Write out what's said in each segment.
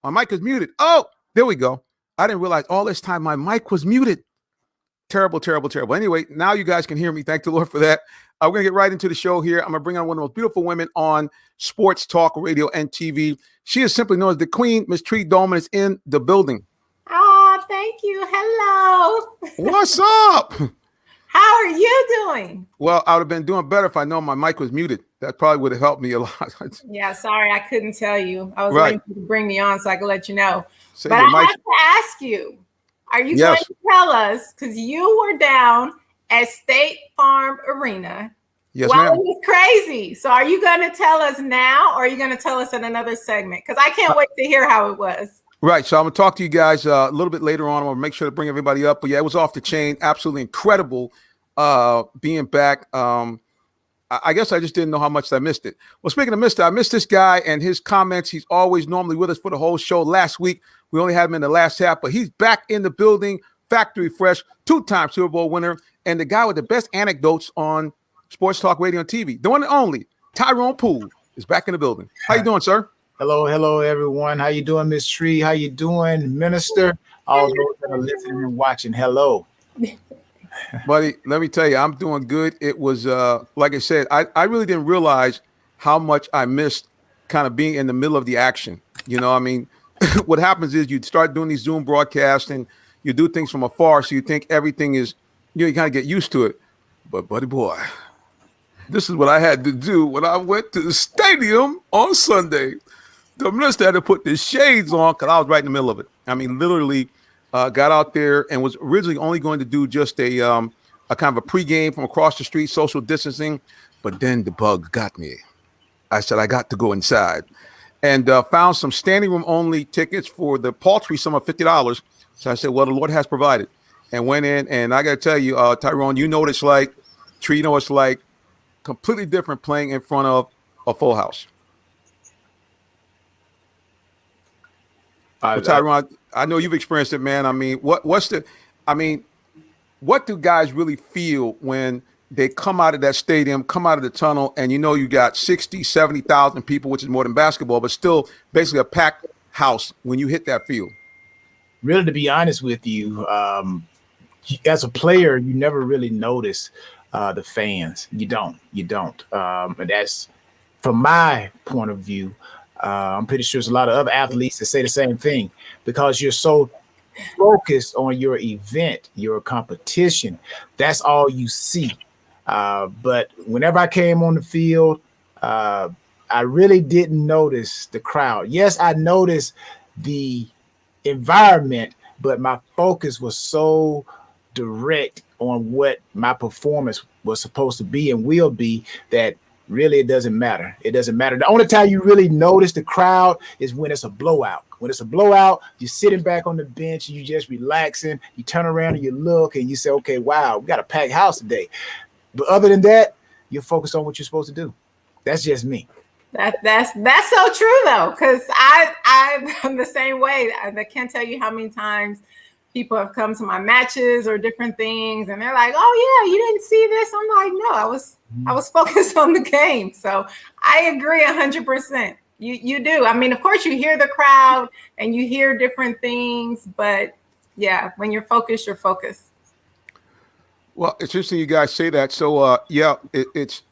My mic is muted. Oh, there we go. I didn't realize all this time my mic was muted. Terrible, terrible, terrible. Anyway, now you guys can hear me. Thank the Lord for that. We're going to get right into the show here. I'm going to bring on one of the most beautiful women on sports talk, radio, and TV. She is simply known as the Queen. Miss Tree Dolman is in the building. Oh, thank you. Hello. What's up? How are you doing? Well, I would have been doing better if I know my mic was muted. That probably would have helped me a lot. Yeah, sorry, I couldn't tell you. I was waiting for you to bring me on so I could let you know. Say but I have to ask you, are you going to tell us, because you were down at State Farm Arena. Yes, ma'am. It was crazy. So are you going to tell us now, or are you going to tell us in another segment? Because I can't wait to hear how it was. Right. So I'm going to talk to you guys a little bit later on. I'm going to make sure to bring everybody up. But yeah, it was off the chain. Absolutely incredible being back. I guess I just didn't know how much I missed it. Well, speaking of missed it, I missed this guy and his comments. He's always normally with us for the whole show. Last week, we only had him in the last half, but he's back in the building, factory fresh, 2-time Super Bowl winner, and the guy with the best anecdotes on sports talk, radio, and TV. The one and only Tyrone Poole is back in the building. How you doing, sir? Hello, everyone. How you doing, Miss Tree? How you doing, Minister? All those that are listening and watching, hello. Buddy, let me tell you, I'm doing good. It was, like I said, I really didn't realize how much I missed kind of being in the middle of the action. You know, I mean, what happens is you start doing these Zoom broadcasts and you do things from afar, so you think everything is, you kind of get used to it. But, buddy boy, this is what I had to do when I went to the stadium on Sunday. The minister had to put the shades on because I was right in the middle of it. I mean, literally got out there and was originally only going to do just a kind of a pregame from across the street, social distancing. But then the bug got me. I said, I got to go inside. And found some standing room only tickets for the paltry sum of $50. So I said, well, the Lord has provided. And went in, and I got to tell you, Tyrone, you know what it's like. Tree, you know what it's like. Completely different playing in front of a full house. Tyrone, I know you've experienced it, man. I mean, what do guys really feel when they come out of that stadium, come out of the tunnel, and you know you got 60, 70,000 people, which is more than basketball, but still basically a packed house when you hit that field? Really, to be honest with you, as a player, you never really notice the fans. You don't. And that's, from my point of view, I'm pretty sure there's a lot of other athletes that say the same thing, because you're so focused on your event, your competition. That's all you see. But whenever I came on the field, I really didn't notice the crowd. Yes, I noticed the environment, but my focus was so direct on what my performance was supposed to be and will be that really it doesn't matter. It doesn't matter. The only time you really notice the crowd is when it's a blowout. When it's a blowout, you're sitting back on the bench, you just relaxing, you turn around and you look and you say, okay, wow, we got a packed house today. But other than that, you're focused on what you're supposed to do. That's just me. That's so true though, because I'm the same way. I can't tell you how many times people have come to my matches or different things, and they're like, "Oh yeah, you didn't see this." I'm like, "No, I was focused on the game." So I agree 100%. You do. I mean, of course, you hear the crowd and you hear different things, but yeah, when you're focused, you're focused. Well, it's interesting you guys say that. So it's.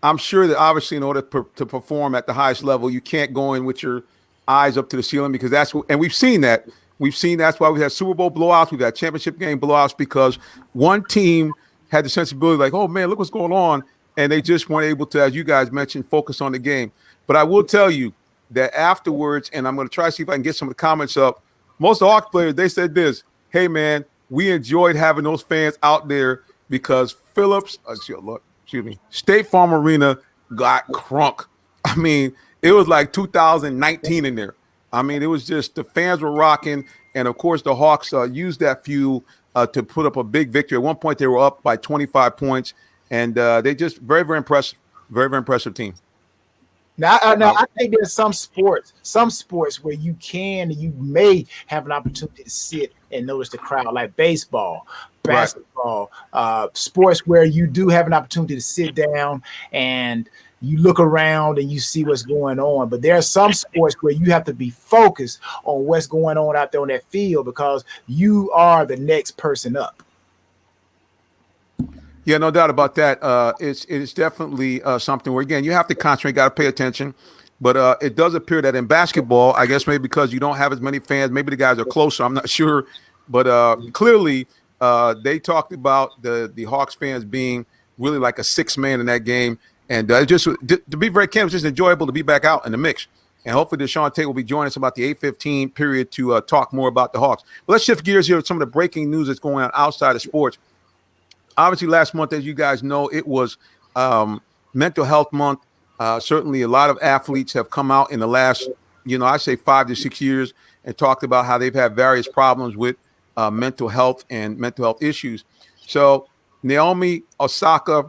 I'm sure that obviously in order to perform at the highest level, you can't go in with your eyes up to the ceiling, because that's what, and we've seen that. That's why we've had Super Bowl blowouts. We've had championship game blowouts, because one team had the sensibility like, oh, man, look what's going on. And they just weren't able to, as you guys mentioned, focus on the game. But I will tell you that afterwards, and I'm going to try to see if I can get some of the comments up, most of the Hawks players, they said this: hey, man, we enjoyed having those fans out there because State Farm Arena got crunk. I mean, it was like 2019 in there. I mean, it was just, the fans were rocking. And of course, the Hawks used that fuel to put up a big victory. At one point, they were up by 25 points. And they just very, very impressive. Very, very impressive team. Now, I think there's some sports where you may have an opportunity to sit and notice the crowd, like baseball, basketball, sports where you do have an opportunity to sit down and you look around and you see what's going on. But there are some sports where you have to be focused on what's going on out there on that field because you are the next person up. Yeah, no doubt about that. It's definitely something where, again, you have to concentrate, got to pay attention. But it does appear that in basketball, I guess maybe because you don't have as many fans, maybe the guys are closer. I'm not sure. But clearly, they talked about the Hawks fans being really like a sixth man in that game. And just to be very candid, it was just enjoyable to be back out in the mix. And hopefully Deshaun Tate will be joining us about the 8:15 period to talk more about the Hawks. But let's shift gears here with some of the breaking news that's going on outside of sports. Obviously, last month, as you guys know, it was Mental Health Month. Certainly, a lot of athletes have come out in the last, I say 5 to 6 years and talked about how they've had various problems with mental health and mental health issues. So Naomi Osaka,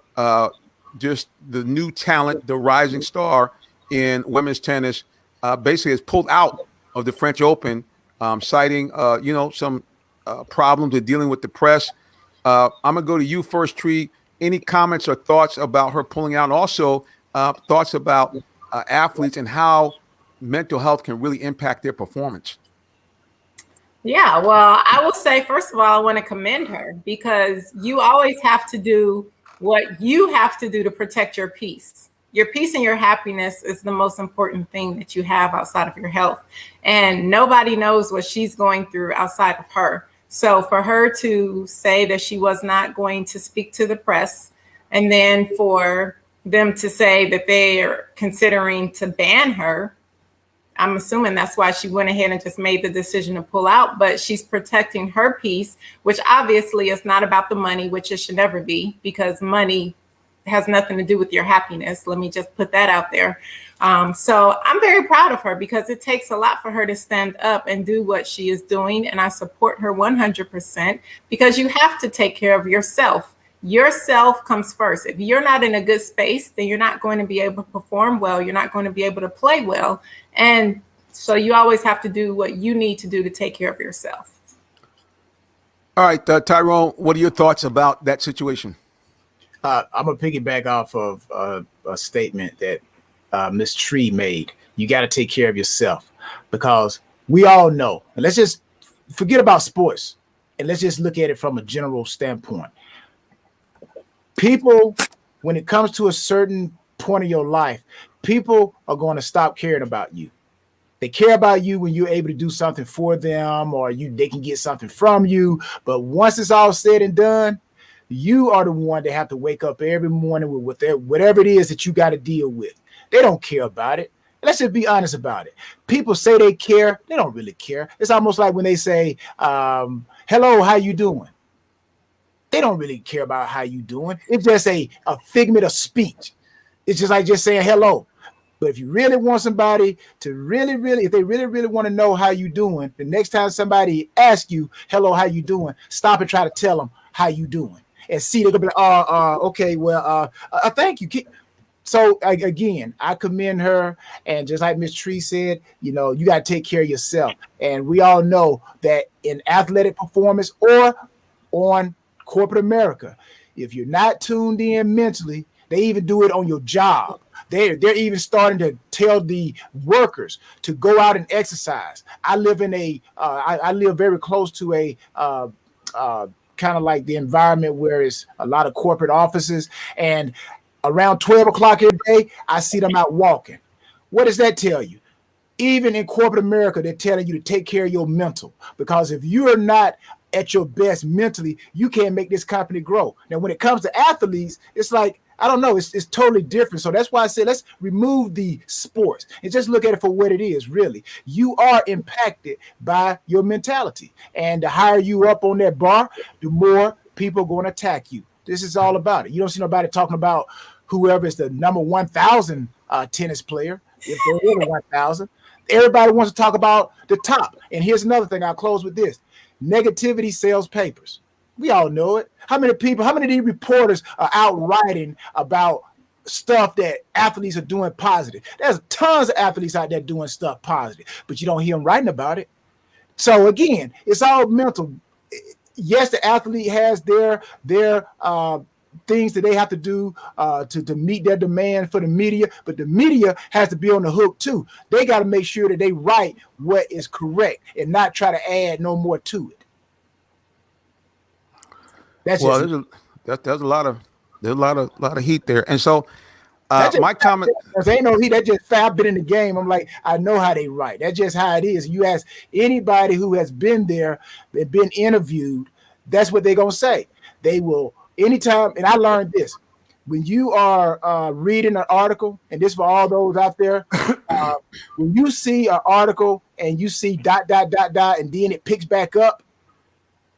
just the new talent, the rising star in women's tennis, basically has pulled out of the French Open, citing, some problems with dealing with the press. I'm going to go to you first, Tree. Any comments or thoughts about her pulling out? And also thoughts about athletes and how mental health can really impact their performance? Yeah, well, I will say, first of all, I want to commend her because you always have to do what you have to do to protect your peace. Your peace and your happiness is the most important thing that you have outside of your health. And nobody knows what she's going through outside of her. So for her to say that she was not going to speak to the press, and then for them to say that they are considering to ban her, I'm assuming that's why she went ahead and just made the decision to pull out. But she's protecting her peace, which obviously is not about the money, which it should never be, because money has nothing to do with your happiness. Let me just put that out there. So I'm very proud of her because it takes a lot for her to stand up and do what she is doing. And I support her 100% because you have to take care of yourself. Yourself comes first. If you're not in a good space, then you're not going to be able to perform well. You're not going to be able to play well. And so you always have to do what you need to do to take care of yourself. All right, Tyrone, what are your thoughts about that situation? I'm going to piggyback off of a statement that Ms. Tree made. You got to take care of yourself because we all know, and let's just forget about sports and let's just look at it from a general standpoint. People, when it comes to a certain point of your life, people are going to stop caring about you. They care about you when you're able to do something for them or they can get something from you. But once it's all said and done, you are the one that have to wake up every morning with whatever it is that you got to deal with. They don't care about it. Let's just be honest about it. People say they care. They don't really care. It's almost like when they say, hello, how you doing? They don't really care about how you doing. It's just a figment of speech. It's just like just saying hello. But if you really want somebody to if they really want to know how you doing, the next time somebody asks you, hello, how you doing? Stop and try to tell them how you doing. And see, they're going to be like, okay, well, thank you. So again, I commend her. And just like Ms. Tree said, you got to take care of yourself. And we all know that in athletic performance or on corporate America, if you're not tuned in mentally, they even do it on your job. They're even starting to tell the workers to go out and exercise. I live in I live very close to a kind of like the environment where it's a lot of corporate offices, and around 12 o'clock every day, I see them out walking. What does that tell you? Even in corporate America, they're telling you to take care of your mental, because if you are not at your best mentally, you can't make this company grow. Now, when it comes to athletes, it's like, I don't know, it's totally different. So that's why I said, let's remove the sports and just look at it for what it is, really. You are impacted by your mentality. And the higher you up on that bar, the more people are going to attack you. This is all about it. You don't see nobody talking about whoever is the number 1,000 tennis player, if they're over 1,000. Everybody wants to talk about the top. And here's another thing. I'll close with this. Negativity sells papers. We all know it. How many of these reporters are out writing about stuff that athletes are doing positive? There's tons of athletes out there doing stuff positive, but you don't hear them writing about it. So again, it's all mental. yes, the athlete has their things that they have to do to meet their demand for the media, but the media has to be on the hook too. They got to make sure that they write what is correct and not try to add no more to it. That's Well, just there's a lot of heat there, and so that's just my comment. ain't no heat. That just I've been in the game. I'm like, I know how they write. That's just how it is. You ask anybody who has been there, been interviewed, that's what they're gonna say. They will anytime, and I learned this. When you are reading an article, and this for all those out there, when you see an article and you see ... and then it picks back up,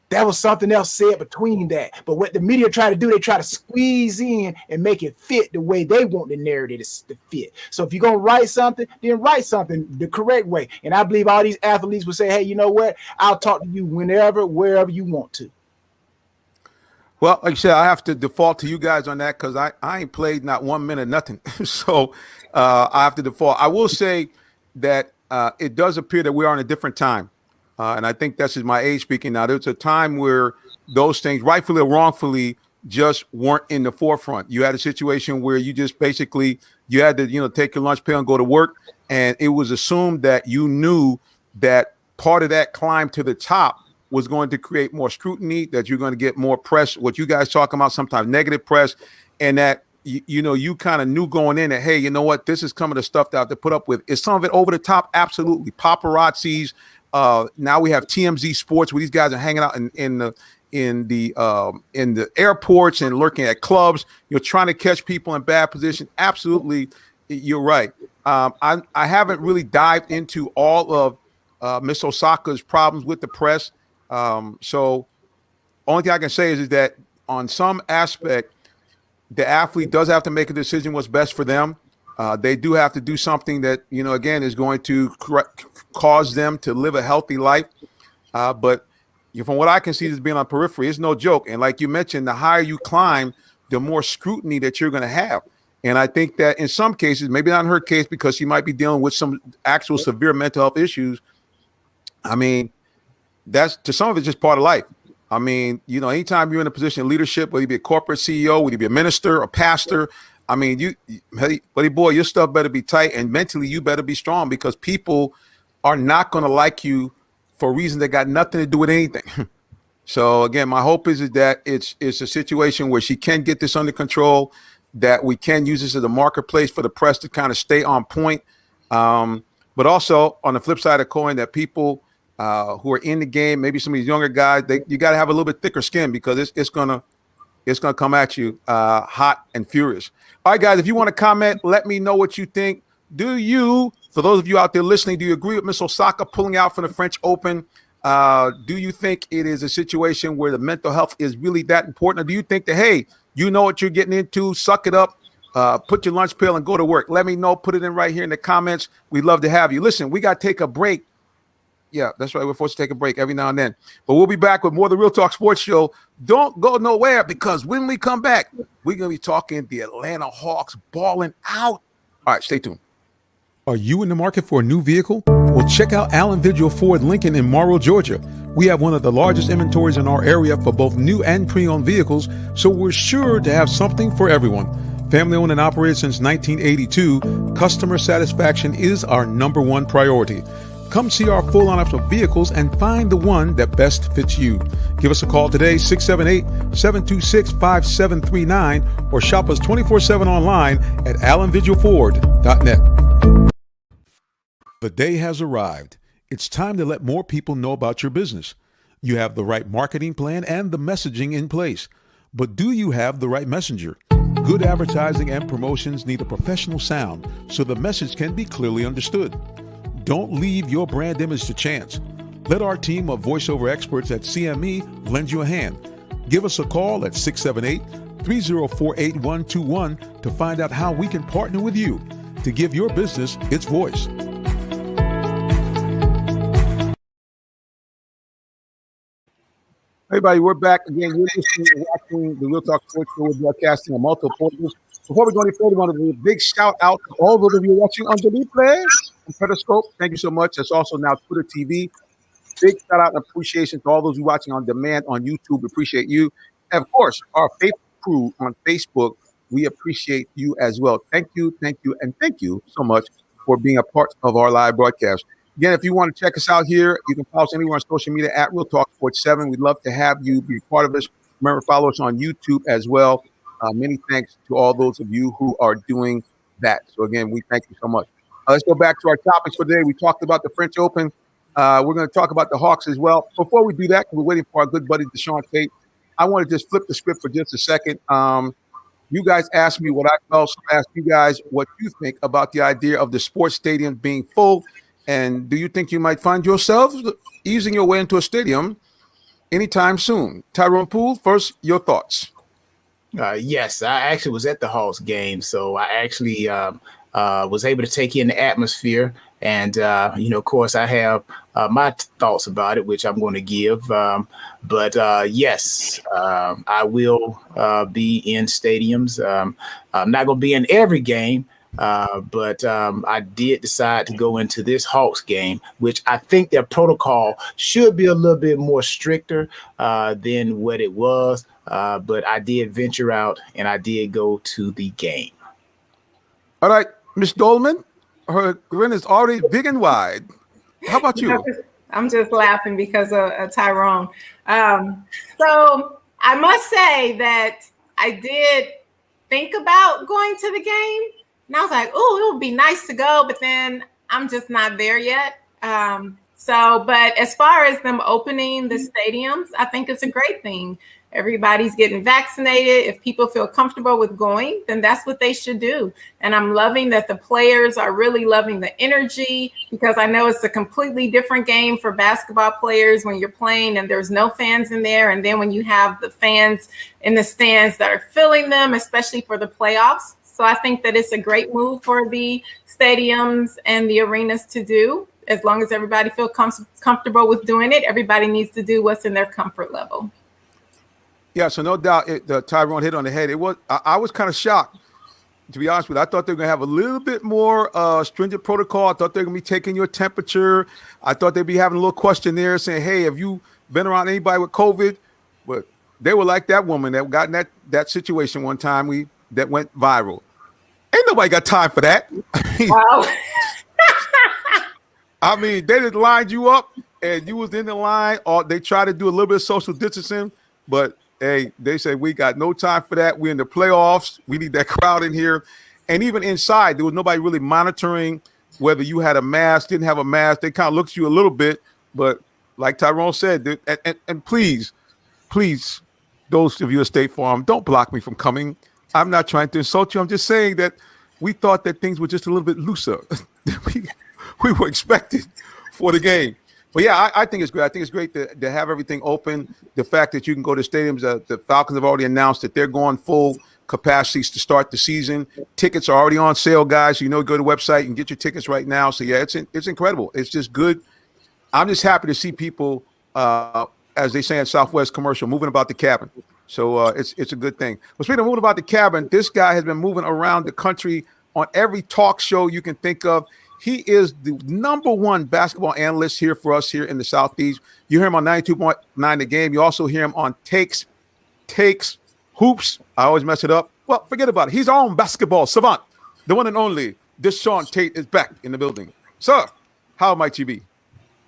that was something else said between that. But what the media try to do, they try to squeeze in and make it fit the way they want the narrative to fit. So if you're going to write something, then write something the correct way. And I believe all these athletes will say, hey, you know what? I'll talk to you whenever, wherever you want to. Well, like I said, I have to default to you guys on that because I ain't played not 1 minute, nothing. So I have to default. I will say that it does appear that we are in a different time. And I think that's just my age speaking now. There's a time where those things, rightfully or wrongfully, just weren't in the forefront. You had a situation where you just basically, you had to, take your lunch pail and go to work. And it was assumed that you knew that part of that climb to the top was going to create more scrutiny, that you're going to get more press, what you guys talking about, sometimes negative press, and that, you kind of knew going in that, hey, you know what, this is some of the stuff that I have to put up with. Is some of it over the top? Absolutely. Paparazzis. Now we have TMZ Sports where these guys are hanging out in the airports and lurking at clubs. You're trying to catch people in bad position. Absolutely, you're right. I haven't really dived into all of Miss Osaka's problems with the press. So only thing I can say is that on some aspect, the athlete does have to make a decision what's best for them. They do have to do something that, again, is going to cause them to live a healthy life. But from what I can see, this being on periphery, it's no joke. And like you mentioned, the higher you climb, the more scrutiny that you're going to have. And I think that in some cases, maybe not in her case, because she might be dealing with some actual severe mental health issues. I mean, that's to some of it's just part of life. I mean, anytime you're in a position of leadership, whether you be a corporate CEO, whether you be a minister, a pastor, I mean, buddy boy, your stuff better be tight, and mentally you better be strong, because people are not going to like you for reasons that got nothing to do with anything. So again, my hope is that it's a situation where she can get this under control, that we can use this as a marketplace for the press to kind of stay on point. But also on the flip side of the coin, that people who are in the game, maybe some of these younger guys, you got to have a little bit thicker skin, because it's gonna come at you hot and furious. All right, guys, if you want to comment, let me know what you think. For those of you out there listening, do you agree with Miss Osaka pulling out from the French Open? Do you think it is a situation where the mental health is really that important? Or do you think that, hey, you know what you're getting into, suck it up, put your lunch pail and go to work? Let me know. Put it in right here in the comments. We'd love to have you. Listen, we got to take a break. Yeah, that's right. We're forced to take a break every now and then. But we'll be back with more of the Real Talk Sports Show. Don't go nowhere, because when we come back, we're going to be talking the Atlanta Hawks balling out. All right, stay tuned. Are you in the market for a new vehicle? Well, check out Allen Vigil Ford Lincoln in Morrow, Georgia. We have one of the largest inventories in our area for both new and pre-owned vehicles, so we're sure to have something for everyone. Family owned and operated since 1982, customer satisfaction is our #1 priority. Come see our full lineup of vehicles and find the one that best fits you. Give us a call today, 678-726-5739, or shop us 24/7 online at allenvigilford.net. The day has arrived. It's time to let more people know about your business. You have the right marketing plan and the messaging in place. But do you have the right messenger? Good advertising and promotions need a professional sound so the message can be clearly understood. Don't leave your brand image to chance. Let our team of voiceover experts at CME lend you a hand. Give us a call at 678-304-8121 to find out how we can partner with you to give your business its voice. Hey, everybody, we're back again. You're listening and watching the Real Talk Sports Show. We're broadcasting on multiple portals. Before we go any further, I want to do a big shout out to all those of you watching on the replay and Periscope. Thank you so much. That's also now Twitter TV. big shout out and appreciation to all those who are watching on demand on YouTube. We appreciate you. And of course, our faithful crew on Facebook, we appreciate you as well. Thank you, and thank you so much for being a part of our live broadcast. Again, if you want to check us out here, you can follow us anywhere on social media at Real Talk Sports 7. We'd love to have you be part of us. Remember, follow us on YouTube as well. Many thanks to all those of you who are doing that. So again, we thank you so much. Let's go back to our topics for today. We talked about the French Open. We're going to talk about the Hawks as well. Before we do that, we're waiting for our good buddy Deshaun Tate. I want to just flip the script for just a second. You guys asked me what I felt. So I asked you guys what you think about the idea of the sports stadium being full. And do you think you might find yourselves easing your way into a stadium anytime soon? Tyrone Poole, first, your thoughts. Yes, I actually was at the Hawks game, so I actually was able to take in the atmosphere. And, of course, I have my thoughts about it, which I'm going to give. But yes, I will be in stadiums. I'm not going to be in every game. But I did decide to go into this Hawks game, which I think their protocol should be a little bit more stricter than what it was. But I did venture out and I did go to the game. All right, Miss Dolman, her grin is already big and wide. How about you? I'm just laughing because of Tyrone. So I must say that I did think about going to the game. And I was like, oh, it would be nice to go, but then I'm just not there yet. But as far as them opening the stadiums, I think it's a great thing. Everybody's getting vaccinated. If people feel comfortable with going, then that's what they should do. And I'm loving that the players are really loving the energy, because I know it's a completely different game for basketball players when you're playing and there's no fans in there. And then when you have the fans in the stands that are filling them, especially for the playoffs. So I think that it's a great move for the stadiums and the arenas to do. As long as everybody feels comfortable with doing it, everybody needs to do what's in their comfort level. Yeah, so no doubt Tyrone hit on the head. I was kind of shocked, to be honest with you. I thought they were going to have a little bit more stringent protocol. I thought they were going to be taking your temperature. I thought they'd be having a little questionnaire saying, hey, have you been around anybody with COVID? But they were like that woman that got in that situation one time that went viral. Ain't nobody got time for that. Wow. I mean, they just lined you up and you was in the line, or they tried to do a little bit of social distancing, but hey, they said, we got no time for that. We're in the playoffs. We need that crowd in here. And even inside, there was nobody really monitoring whether you had a mask, didn't have a mask. They kind of looked at you a little bit. But like Tyrone said, and please, those of you at State Farm, don't block me from coming. I'm not trying to insult you. I'm just saying that we thought that things were just a little bit looser than we were expected for the game. But yeah, I think it's great. I think it's great to have everything open. The fact that you can go to stadiums, the Falcons have already announced that they're going full capacities to start the season. Tickets are already on sale, guys. So go to the website and get your tickets right now. So yeah, it's incredible. It's just good. I'm just happy to see people, as they say in Southwest commercial, moving about the cabin. So it's a good thing. But speaking of moving about the cabin, this guy has been moving around the country on every talk show you can think of. He is the number one basketball analyst here for us here in the Southeast. You hear him on 92.9 The Game. You also hear him on Takes, Hoops. I always mess it up. Well, forget about it. He's our own basketball savant. The one and only Deshaun Tate is back in the building. Sir, how might you be?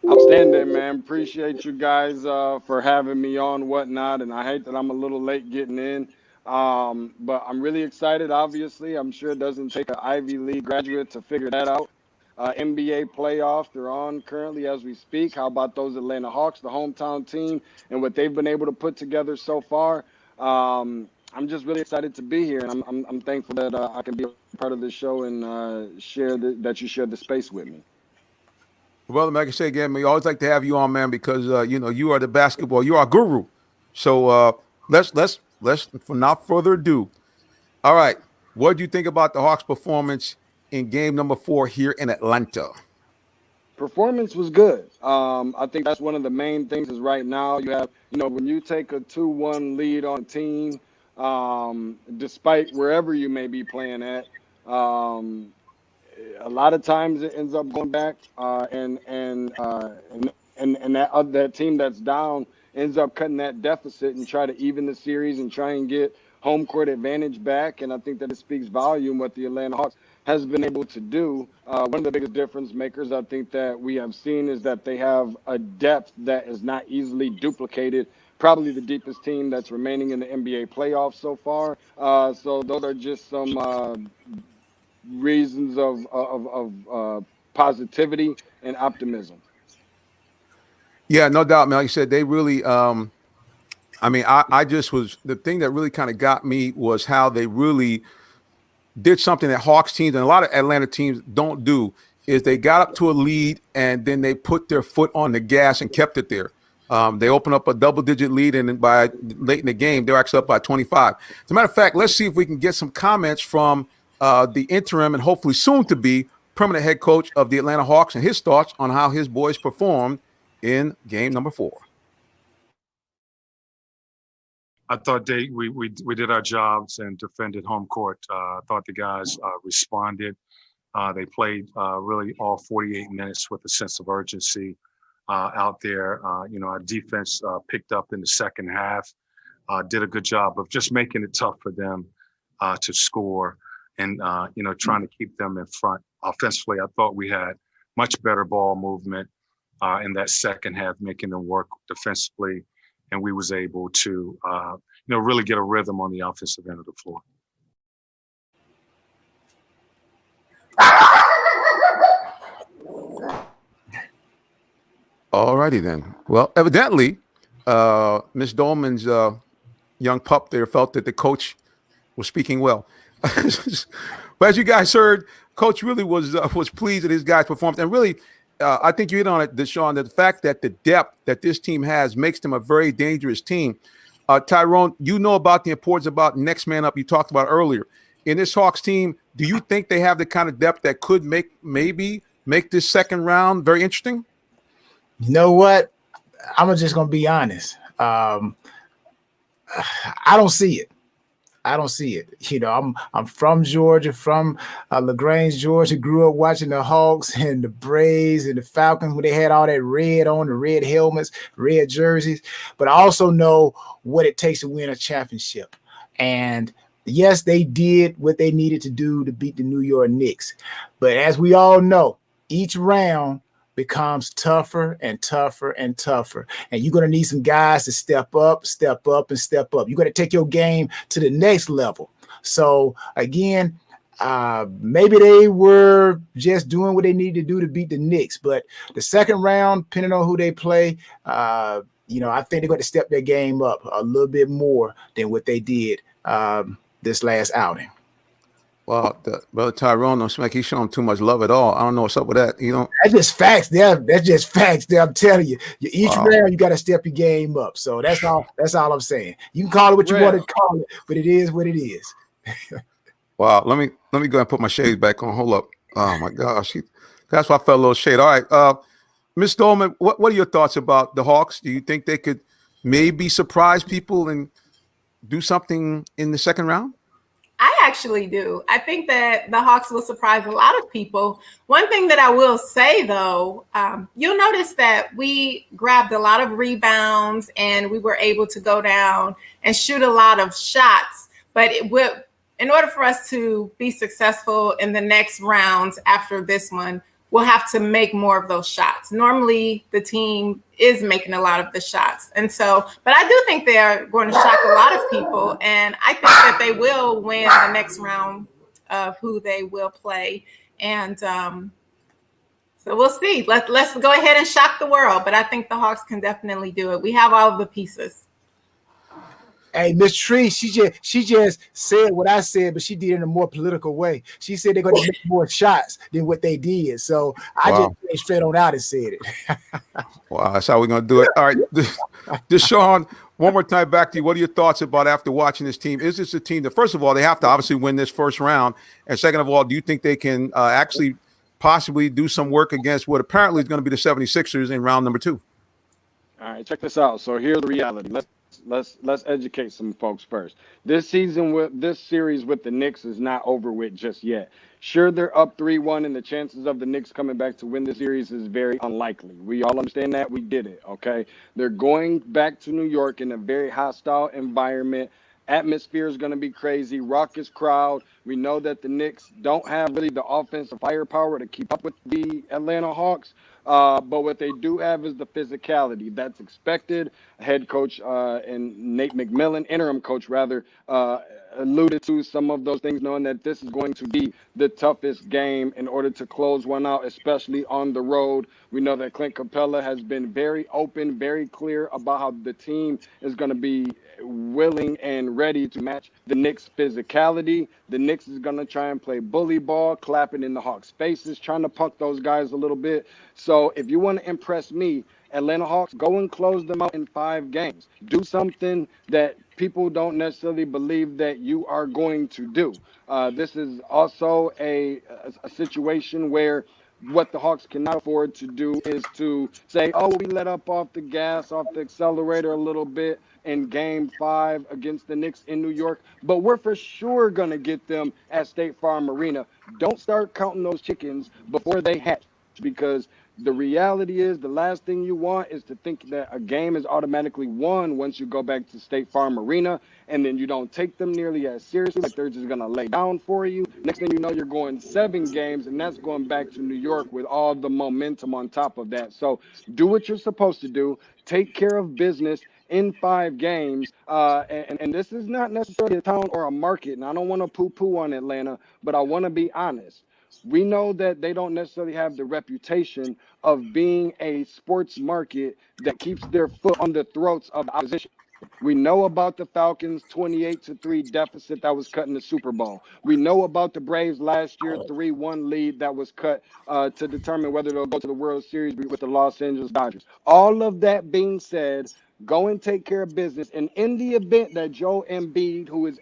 Outstanding, man. Appreciate you guys for having me on, whatnot. And I hate that I'm a little late getting in. But I'm really excited, obviously. I'm sure it doesn't take an Ivy League graduate to figure that out. NBA playoffs, they're on currently as we speak. How about those Atlanta Hawks, the hometown team, and what they've been able to put together so far? I'm just really excited to be here, and I'm thankful that I can be a part of this show and share that you shared the space with me. Well, like I say again, we always like to have you on, man, because you are the basketball, you are a guru. So let's without further ado. All right, what do you think about the Hawks' performance in game number 4 here in Atlanta? Performance was good. I think that's one of the main things is right now you have, when you take a 2-1 lead on a team, despite wherever you may be playing at, a lot of times it ends up going back and and that team that's down ends up cutting that deficit and try to even the series and try and get home court advantage back. And I think that it speaks volume what the Atlanta Hawks has been able to do. One of the biggest difference makers I think that we have seen is that they have a depth that is not easily duplicated. Probably the deepest team that's remaining in the NBA playoffs so far. So those are just some reasons of positivity and optimism. Yeah, no doubt, man. Like you said, they really. I mean, I just was the thing that really kind of got me was how they really did something that Hawks teams and a lot of Atlanta teams don't do is they got up to a lead and then they put their foot on the gas and kept it there. They opened up a double-digit lead, and then by late in the game, they're actually up by 25. As a matter of fact, let's see if we can get some comments from the interim and hopefully soon to be permanent head coach of the Atlanta Hawks and his thoughts on how his boys performed in game number 4. I thought we did our jobs and defended home court. I thought the guys responded. They played really all 48 minutes with a sense of urgency out there. Our defense picked up in the second half, did a good job of just making it tough for them to score and, trying to keep them in front. Offensively, I thought we had much better ball movement in that second half, making them work defensively. And we was able to, really get a rhythm on the offensive end of the floor. All righty then. Well, evidently, Miss Dolman's young pup there felt that the coach was speaking well. But as you guys heard, Coach really was pleased with his guys' performance, and really. I think you hit on it, Deshaun, that the fact that the depth that this team has makes them a very dangerous team. Tyrone, you know about the importance about next man up you talked about earlier. In this Hawks team, do you think they have the kind of depth that could maybe make this second round very interesting? You know what? I'm just going to be honest. I don't see it. I don't see it. I'm from Georgia, from LaGrange, Georgia. Grew up watching the Hawks and the Braves and the Falcons when they had all that red on, the red helmets, red jerseys. But I also know what it takes to win a championship. And yes, they did what they needed to do to beat the New York Knicks. But as we all know, each round becomes tougher and tougher and tougher. And you're going to need some guys to step up, and step up. You're going to take your game to the next level. So again, maybe they were just doing what they needed to do to beat the Knicks. But the second round, depending on who they play, I think they're going to step their game up a little bit more than what they did this last outing. Well, brother Tyrone don't seem like he's showing too much love at all. I don't know what's up with that. That's just facts. That's just facts. I'm telling you. Each round you got to step your game up. So that's all. That's all I'm saying. You can call it what you want to call it, but it is what it is. Wow. Let me go ahead and put my shades back on. Hold up. Oh my gosh, that's why I felt a little shade. All right, Miss Dolman, what are your thoughts about the Hawks? Do you think they could maybe surprise people and do something in the second round? I actually do. I think that the Hawks will surprise a lot of people. One thing that I will say, though, you'll notice that we grabbed a lot of rebounds and we were able to go down and shoot a lot of shots. But in order for us to be successful in the next rounds after this one, we'll have to make more of those shots. Normally, the team is making a lot of the shots. And so, but I do think they are going to shock a lot of people. And I think that they will win the next round of who they will play. And so we'll see. Let's go ahead and shock the world. But I think the Hawks can definitely do it. We have all of the pieces. Hey, Miss Tree, she just said what I said, but she did it in a more political way. She said they're going to make more shots than what they did. So I just went straight on out and said it. Wow, that's how we're going to do it. All right, Deshaun, one more time back to you. What are your thoughts about after watching this team? Is this a team that, first of all, they have to obviously win this first round? And second of all, do you think they can actually possibly do some work against what apparently is going to be the 76ers in round number 2? All right, check this out. So here's the reality. Let's let's educate some folks first. This series with the Knicks is not over with just yet. Sure, they're up 3-1, and the chances of the Knicks coming back to win the series is very unlikely. We all understand that. We did it, okay? They're going back to New York in a very hostile environment. Atmosphere is going to be crazy, raucous crowd. We know that the Knicks don't have really the offensive firepower to keep up with the Atlanta Hawks. But what they do have is the physicality that's expected. Head coach and Nate McMillan, interim coach rather, alluded to some of those things, knowing that this is going to be the toughest game in order to close one out, especially on the road. We know that Clint Capella has been very open, very clear about how the team is going to be willing and ready to match the Knicks' physicality. The Knicks is going to try and play bully ball, clapping in the Hawks' faces, trying to punk those guys a little bit. So if you want to impress me, Atlanta Hawks, go and close them out in 5 games. Do something that people don't necessarily believe that you are going to do. This is also a situation where what the Hawks cannot afford to do is to say, oh, we let up off the gas, off the accelerator a little bit in Game 5 against the Knicks in New York, but we're for sure going to get them at State Farm Arena. Don't start counting those chickens before they hatch, because the reality is the last thing you want is to think that a game is automatically won once you go back to State Farm Arena, and then you don't take them nearly as seriously, like they're just going to lay down for you. Next thing you know, you're going 7 games, and that's going back to New York with all the momentum on top of that. So do what you're supposed to do. Take care of business in 5 games. And this is not necessarily a town or a market, and I don't want to poo-poo on Atlanta, but I want to be honest. We know that they don't necessarily have the reputation of being a sports market that keeps their foot on the throats of the opposition. We know about the Falcons' 28-3 deficit that was cut in the Super Bowl. We know about the Braves last year 3-1 lead that was cut to determine whether they'll go to the World Series with the Los Angeles Dodgers. All of that being said, go and take care of business. And in the event that Joel Embiid, who is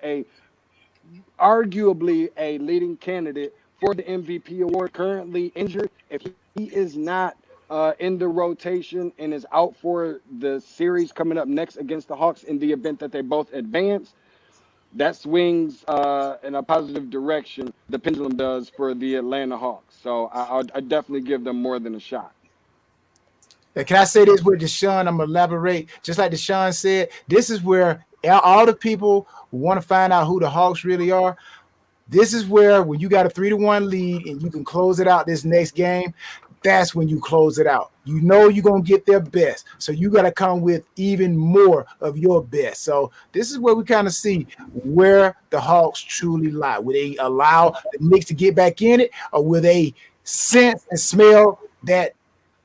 arguably a leading candidate for the MVP award, currently injured, if he is not in the rotation and is out for the series coming up next against the Hawks in the event that they both advance, that swings in a positive direction, the pendulum does, for the Atlanta Hawks. So I definitely give them more than a shot. Can I say this with Deshaun? I'm going to elaborate. Just like Deshaun said, this is where all the people who want to find out who the Hawks really are, this is where when you got a 3-1 lead and you can close it out this next game, that's when you close it out. You know you're going to get their best. So you got to come with even more of your best. So this is where we kind of see where the Hawks truly lie. Will they allow the Knicks to get back in it, or will they sense and smell that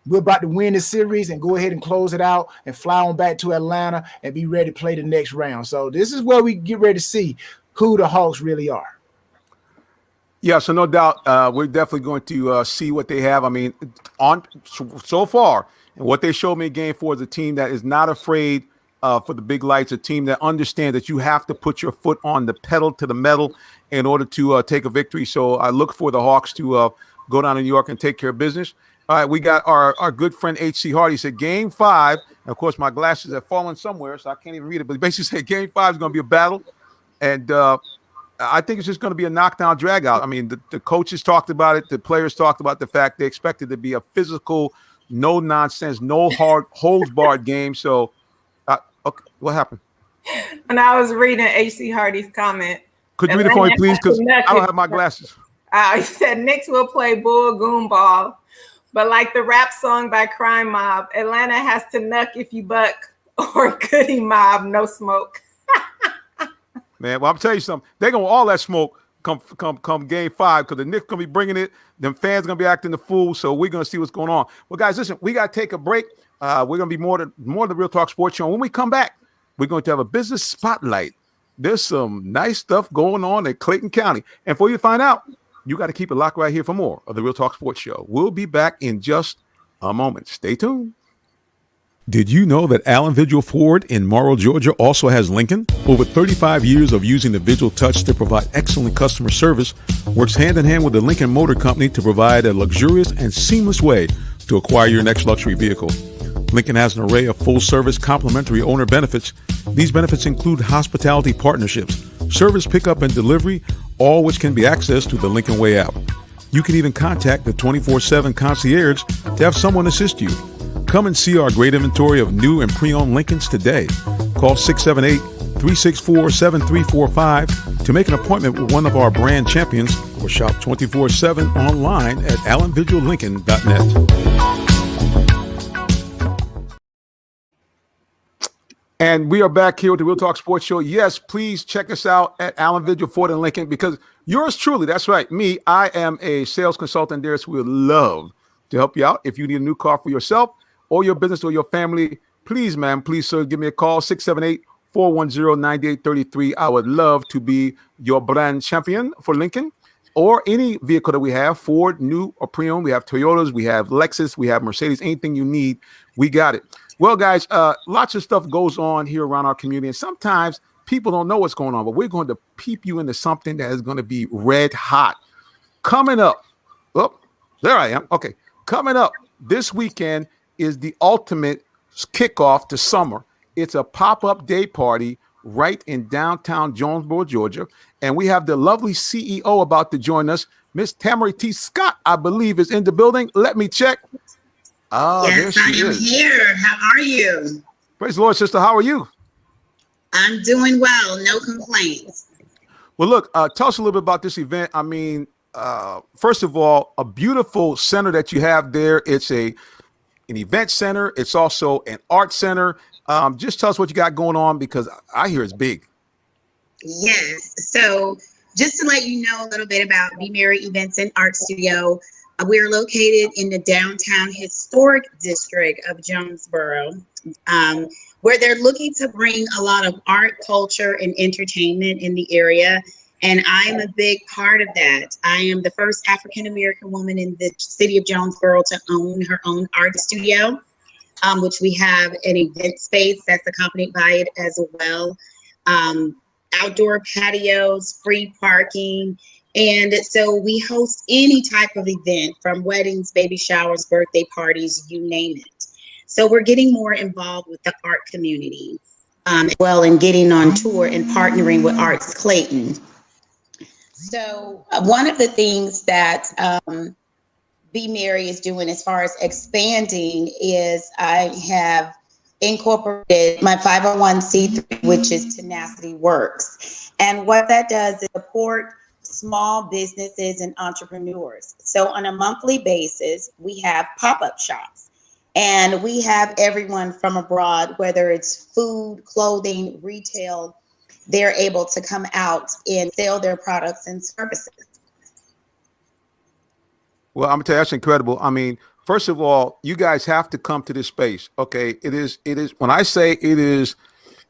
we're about to win the series and go ahead and close it out and fly on back to Atlanta and be ready to play the next round? So this is where we get ready to see who the Hawks really are. Yeah, so no doubt we're definitely going to see what they have. I mean, so far, and what they showed me in Game 4 is a team that is not afraid for the big lights, a team that understands that you have to put your foot on the pedal to the metal in order to take a victory. So I look for the Hawks to go down to New York and take care of business. All right, we got our good friend H.C. Hardy said Game 5. And, of course, my glasses have fallen somewhere, so I can't even read it. But he basically said Game 5 is going to be a battle. And I think it's just going to be a knockdown drag out. I mean, the coaches talked about it. The players talked about the fact they expected to be a physical, no nonsense, no hard holds barred game. So, okay, what happened? When I was reading H.C. Hardy's comment. Could you read it for me, please? Because I don't have my glasses. He said Knicks will play bull goon ball. But like the rap song by Crime Mob, Atlanta has to knuck if you buck, or Goody Mob, no smoke. Man, well, I'm telling you something. They're going to all that smoke come Game 5, because the Knicks going to be bringing it. Them fans going to be acting the fool, so we're going to see what's going on. Well, guys, listen, we got to take a break. We're going to be more of the Real Talk Sports Show. When we come back, we're going to have a business spotlight. There's some nice stuff going on in Clayton County. And for you to find out, you got to keep it locked right here for more of the Real Talk Sports Show. We'll be back in just a moment. Stay tuned. Did you know that Allen Vigil Ford in Morrow, Georgia also has Lincoln? Over 35 years of using the Vigil Touch to provide excellent customer service, works hand in hand with the Lincoln Motor Company to provide a luxurious and seamless way to acquire your next luxury vehicle. Lincoln has an array of full-service complimentary owner benefits. These benefits include hospitality partnerships, service pickup and delivery, all which can be accessed through the Lincoln Way app. You can even contact the 24/7 concierge to have someone assist you. Come and see our great inventory of new and pre-owned Lincolns today. Call 678-364-7345 to make an appointment with one of our brand champions or shop 24/7 online at allenvigillincoln.net. And we are back here with the Real Talk Sports Show. Yes, please check us out at Allen Vigil Ford and Lincoln, because yours truly, that's right, me, I am a sales consultant there, so we would love to help you out. If you need a new car for yourself or your business or your family, please, ma'am, please, sir, give me a call, 678-410-9833. I would love to be your brand champion for Lincoln or any vehicle that we have, Ford, new or pre-owned. We have Toyotas, we have Lexus, we have Mercedes, anything you need, we got it. Well, guys, lots of stuff goes on here around our community, and sometimes people don't know what's going on, but we're going to peep you into something that is going to be red hot. Coming up, oh, there I am. Okay, coming up this weekend is the ultimate kickoff to summer. It's a pop-up day party right in downtown Jonesboro, Georgia, and we have the lovely CEO about to join us. Miss Tamara T. Scott, I believe, is in the building. Let me check. Oh, yes, I am here. How are you? Praise the Lord, sister. How are you? I'm doing well. No complaints. Well, look, tell us a little bit about this event. I mean, first of all, a beautiful center that you have there. It's an event center. It's also an art center. Just tell us what you got going on, because I hear it's big. Yes. So just to let you know a little bit about Be Merry Events and Art Studio, we're located in the downtown historic district of Jonesboro, where they're looking to bring a lot of art, culture, and entertainment in the area. And I'm a big part of that. I am the first African-American woman in the city of Jonesboro to own her own art studio, which we have an event space that's accompanied by it as well. Outdoor patios, free parking. And so we host any type of event, from weddings, baby showers, birthday parties, you name it. So we're getting more involved with the art community, as well, and getting on tour and partnering with Arts Clayton. So one of the things that Be Merry is doing as far as expanding is I have incorporated my 501c3, which is Tenacity Works. And what that does is support small businesses and entrepreneurs. So on a monthly basis, we have pop-up shops, and we have everyone from abroad, whether it's food, clothing, retail, they're able to come out and sell their products and services. Well, I'm gonna tell you, that's incredible. I mean, first of all, you guys have to come to this space. Okay. It is, when I say it is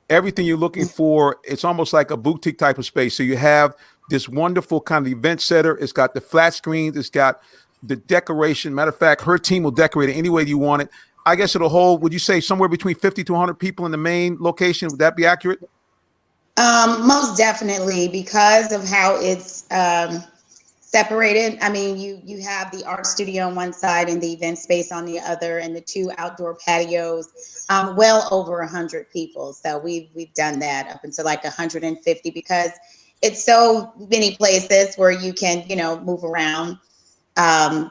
everything you're looking for, it's almost like a boutique type of space. So you have this wonderful kind of event center. It's got the flat screens. It's got the decoration. Matter of fact, her team will decorate it any way you want it. I guess it'll hold, would you say, somewhere between 50 to 100 people in the main location? Would that be accurate? Most definitely, because of how it's separated. I mean, you have the art studio on one side and the event space on the other, and the two outdoor patios. Well over 100 people. So we've done that up until like 150, because it's so many places where you can, move around.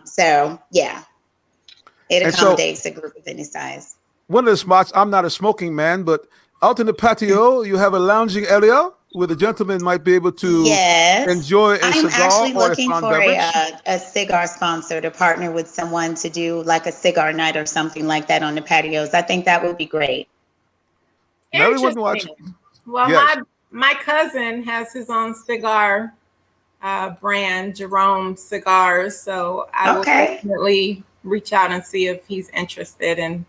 So yeah, it accommodates a group of any size. One of the spots, I'm not a smoking man, but out in the patio, you have a lounging area where the gentleman might be able to enjoy a cigar. I'm actually looking for a cigar sponsor to partner with someone to do like a cigar night or something like that on the patios. I think that would be great. Interesting. Well, yes. My cousin has his own cigar brand, Jerome Cigars. So I will definitely reach out and see if he's interested and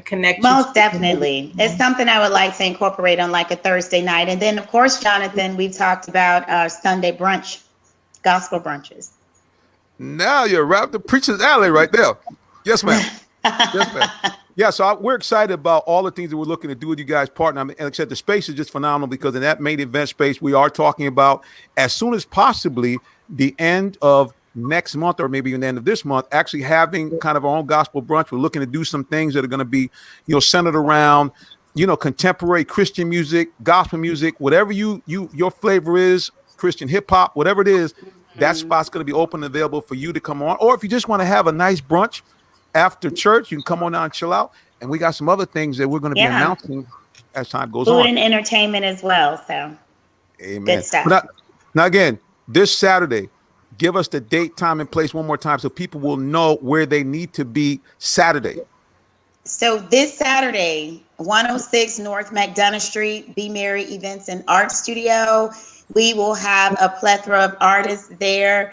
connect. Most definitely. It's something I would like to incorporate on like a Thursday night. And then, of course, Jonathan, we've talked about our Sunday brunch, gospel brunches. Now you're right up the preacher's alley right there. Yes, ma'am. Yes, ma'am. Yeah, so we're excited about all the things that we're looking to do with you guys, partner. And like I said, the space is just phenomenal, because in that main event space, we are talking about as soon as possibly the end of next month or maybe even the end of this month, actually having kind of our own gospel brunch. We're looking to do some things that are going to be, centered around, contemporary Christian music, gospel music, whatever your flavor is, Christian hip hop, whatever it is. That spot's going to be open and available for you to come on. Or if you just want to have a nice brunch after church, you can come on down and chill out. And we got some other things that we're going to be announcing as time goes on. Food and entertainment as well. So, amen. Good stuff. Now, again, this Saturday, give us the date, time, and place one more time so people will know where they need to be Saturday. So this Saturday, 106 North McDonough Street, Be Merry Events and Art Studio. We will have a plethora of artists there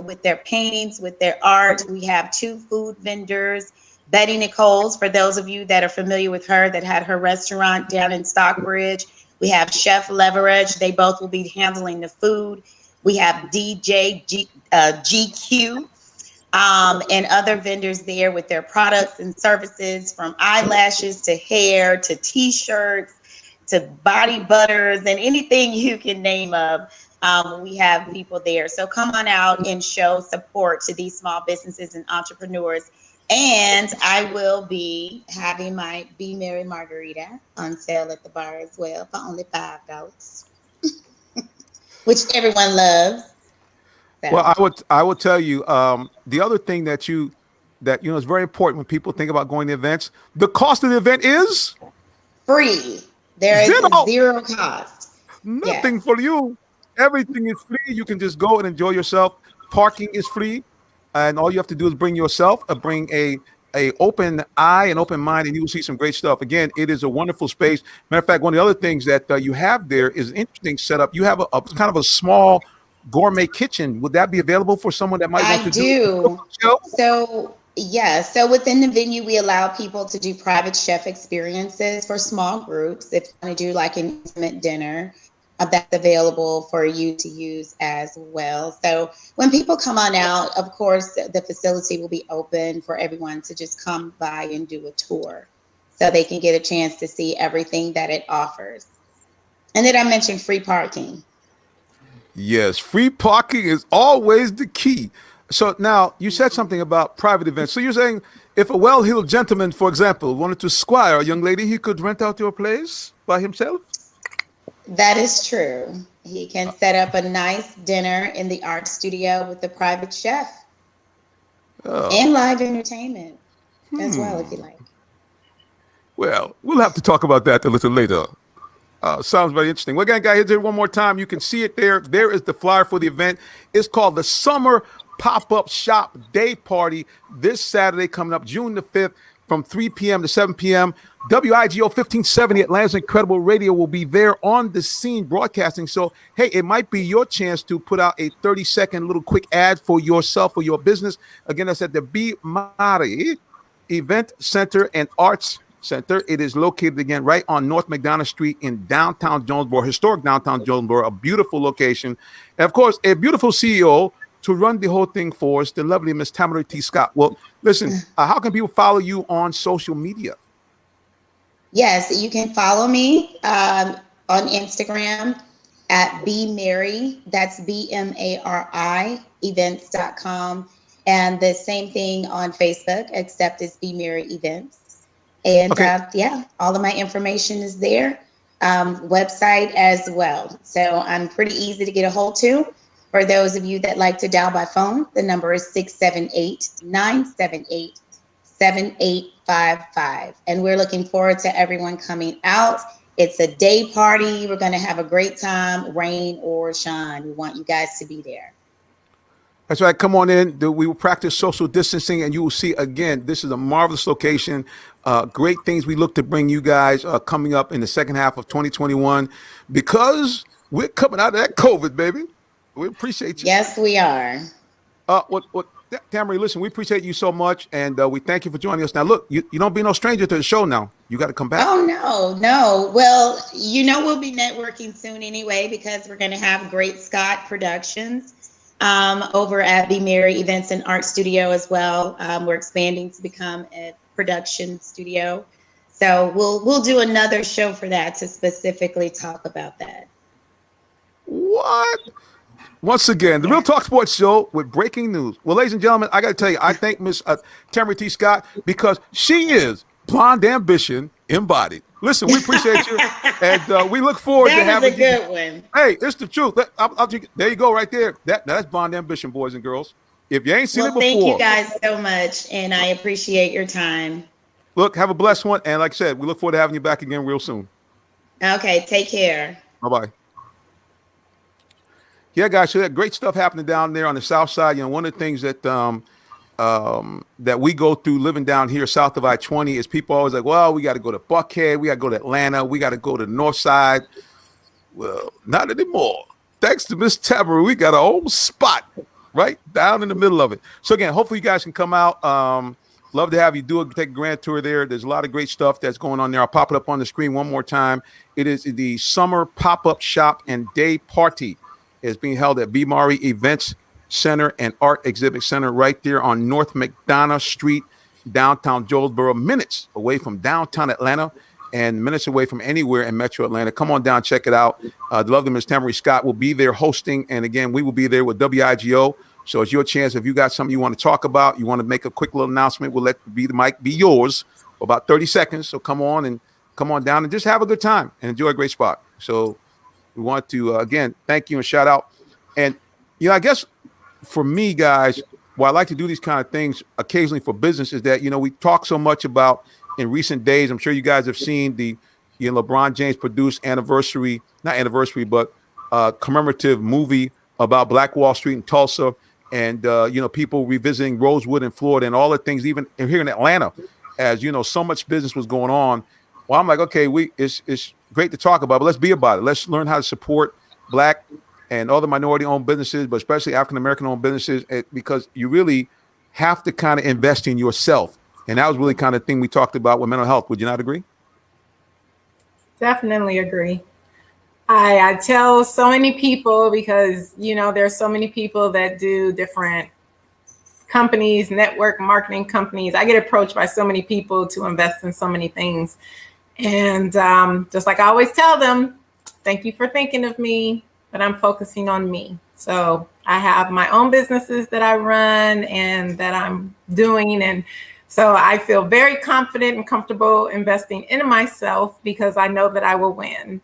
with their paintings, with their art. We have 2 food vendors. Betty Nichols, for those of you that are familiar with her, that had her restaurant down in Stockbridge. We have Chef Leverage. They both will be handling the food. We have DJ GQ and other vendors there with their products and services, from eyelashes to hair to T-shirts to body butters and anything you can name of. We have people there. So come on out and show support to these small businesses and entrepreneurs. And I will be having my Be Merry Margarita on sale at the bar as well for only $5, which everyone loves. So. Well, I would tell you the other thing that is very important when people think about going to events. The cost of the event is free. There is zero cost. Nothing for you. Everything is free. You can just go and enjoy yourself. Parking is free. And all you have to do is bring yourself, bring a open eye and open mind, and you will see some great stuff. Again, it is a wonderful space. Matter of fact, one of the other things that you have there is an interesting setup. You have a kind of a small gourmet kitchen. Would that be available for someone that might want to do? So within the venue, we allow people to do private chef experiences for small groups. If you want to do like an intimate dinner, that's available for you to use as well. So when people come on out, of course, the facility will be open for everyone to just come by and do a tour so they can get a chance to see everything that it offers. And then I mentioned free parking. Yes, free parking is always the key. So now you said something about private events. So you're saying if a well-heeled gentleman, for example, wanted to squire a young lady, he could rent out your place by himself? That is true. He can set up a nice dinner in the art studio with the private chef and live entertainment as well, if you like. Well, we'll have to talk about that a little later. Sounds very interesting. Well, again, guys, here one more time. You can see it there. There is the flyer for the event. It's called the Summer Pop-Up Shop Day Party this Saturday coming up June the 5th from 3 p.m. to 7 p.m. WIGO 1570 Atlanta's Incredible Radio will be there on the scene broadcasting. So, hey, it might be your chance to put out a 30-second little quick ad for yourself or your business. Again, that's at the Be Merry Event Center and Arts Center. It is located again right on North McDonough Street in downtown Jonesboro, historic downtown Jonesboro, a beautiful location. And of course, a beautiful CEO to run the whole thing for us, the lovely Miss Tamara T. Scott. Well, listen, how can people follow you on social media? Yes, you can follow me on Instagram at Be Merry. That's BMARI events.com. And the same thing on Facebook, except it's Be Merry Events. And all of my information is there. Website as well. So I'm pretty easy to get a hold to. For those of you that like to dial by phone, the number is 678-978-7855. And we're looking forward to everyone coming out. It's a day party. We're going to have a great time, rain or shine. We want you guys to be there. That's right. Come on in. We will practice social distancing, and you will see, again, this is a marvelous location. Great things we look to bring you guys coming up in the second half of 2021 because we're coming out of that COVID, baby. We appreciate you. Yes, we are. Tamara, listen, we appreciate you so much, and we thank you for joining us. Now, look, you don't be no stranger to the show now. You got to come back. Oh, no. Well, we'll be networking soon anyway because we're going to have Great Scott Productions over at Be Merry Events and Art Studio as well. We're expanding to become a production studio. So we'll do another show for that to specifically talk about that. What? Once again, the Real Talk Sports Show with breaking news. Well, ladies and gentlemen, I got to tell you, I thank Miss Tamara T. Scott because she is blonde ambition embodied. Listen, we appreciate you, and we look forward to having you. That is a good one. Hey, it's the truth. There you go, right there. That's blonde ambition, boys and girls. If you ain't seen it before, thank you guys so much, and I appreciate your time. Look, have a blessed one, and like I said, we look forward to having you back again real soon. Okay, take care. Bye-bye. Yeah, guys, so that great stuff happening down there on the south side. You know, one of the things that that we go through living down here south of I-20 is people always like, well, we got to go to Buckhead, we got to go to Atlanta, we got to go to the north side. Well, not anymore. Thanks to Miss Tamara, we got our own spot right down in the middle of it. So again, hopefully you guys can come out. Love to have you take a grand tour there. There's a lot of great stuff that's going on there. I'll pop it up on the screen one more time. It is the summer pop-up shop and day party. Is being held at B. Maury Events Center and Art Exhibit Center right there on North McDonough Street, downtown Jonesboro, minutes away from downtown Atlanta and minutes away from anywhere in Metro Atlanta. Come on down, check it out. The lovely Ms. Tamara Scott will be there hosting, and again, we will be there with WIGO. So it's your chance. If you got something you want to talk about, you want to make a quick little announcement, we'll let the mic be yours for about 30 seconds. So come on down and just have a good time and enjoy a great spot. So we want to, again, thank you and shout out. And, you know, I guess for me, guys, why I like to do these kind of things occasionally for business is that, you know, we talk so much about in recent days. I'm sure you guys have seen the LeBron James produced commemorative movie about Black Wall Street in Tulsa and, people revisiting Rosewood in Florida and all the things, even here in Atlanta, as, you know, so much business was going on. Well, I'm like, okay, it's great to talk about, but let's be about it. Let's learn how to support Black and other minority-owned businesses, but especially African-American-owned businesses, because you really have to kind of invest in yourself. And that was really kind of thing we talked about with mental health. Would you not agree? Definitely agree. I tell so many people because, you know, there's so many people that do different companies, network marketing companies. I get approached by so many people to invest in so many things. And just like I always tell them, thank you for thinking of me, but I'm focusing on me. So I have my own businesses that I run and that I'm doing. And so I feel very confident and comfortable investing in myself because I know that I will win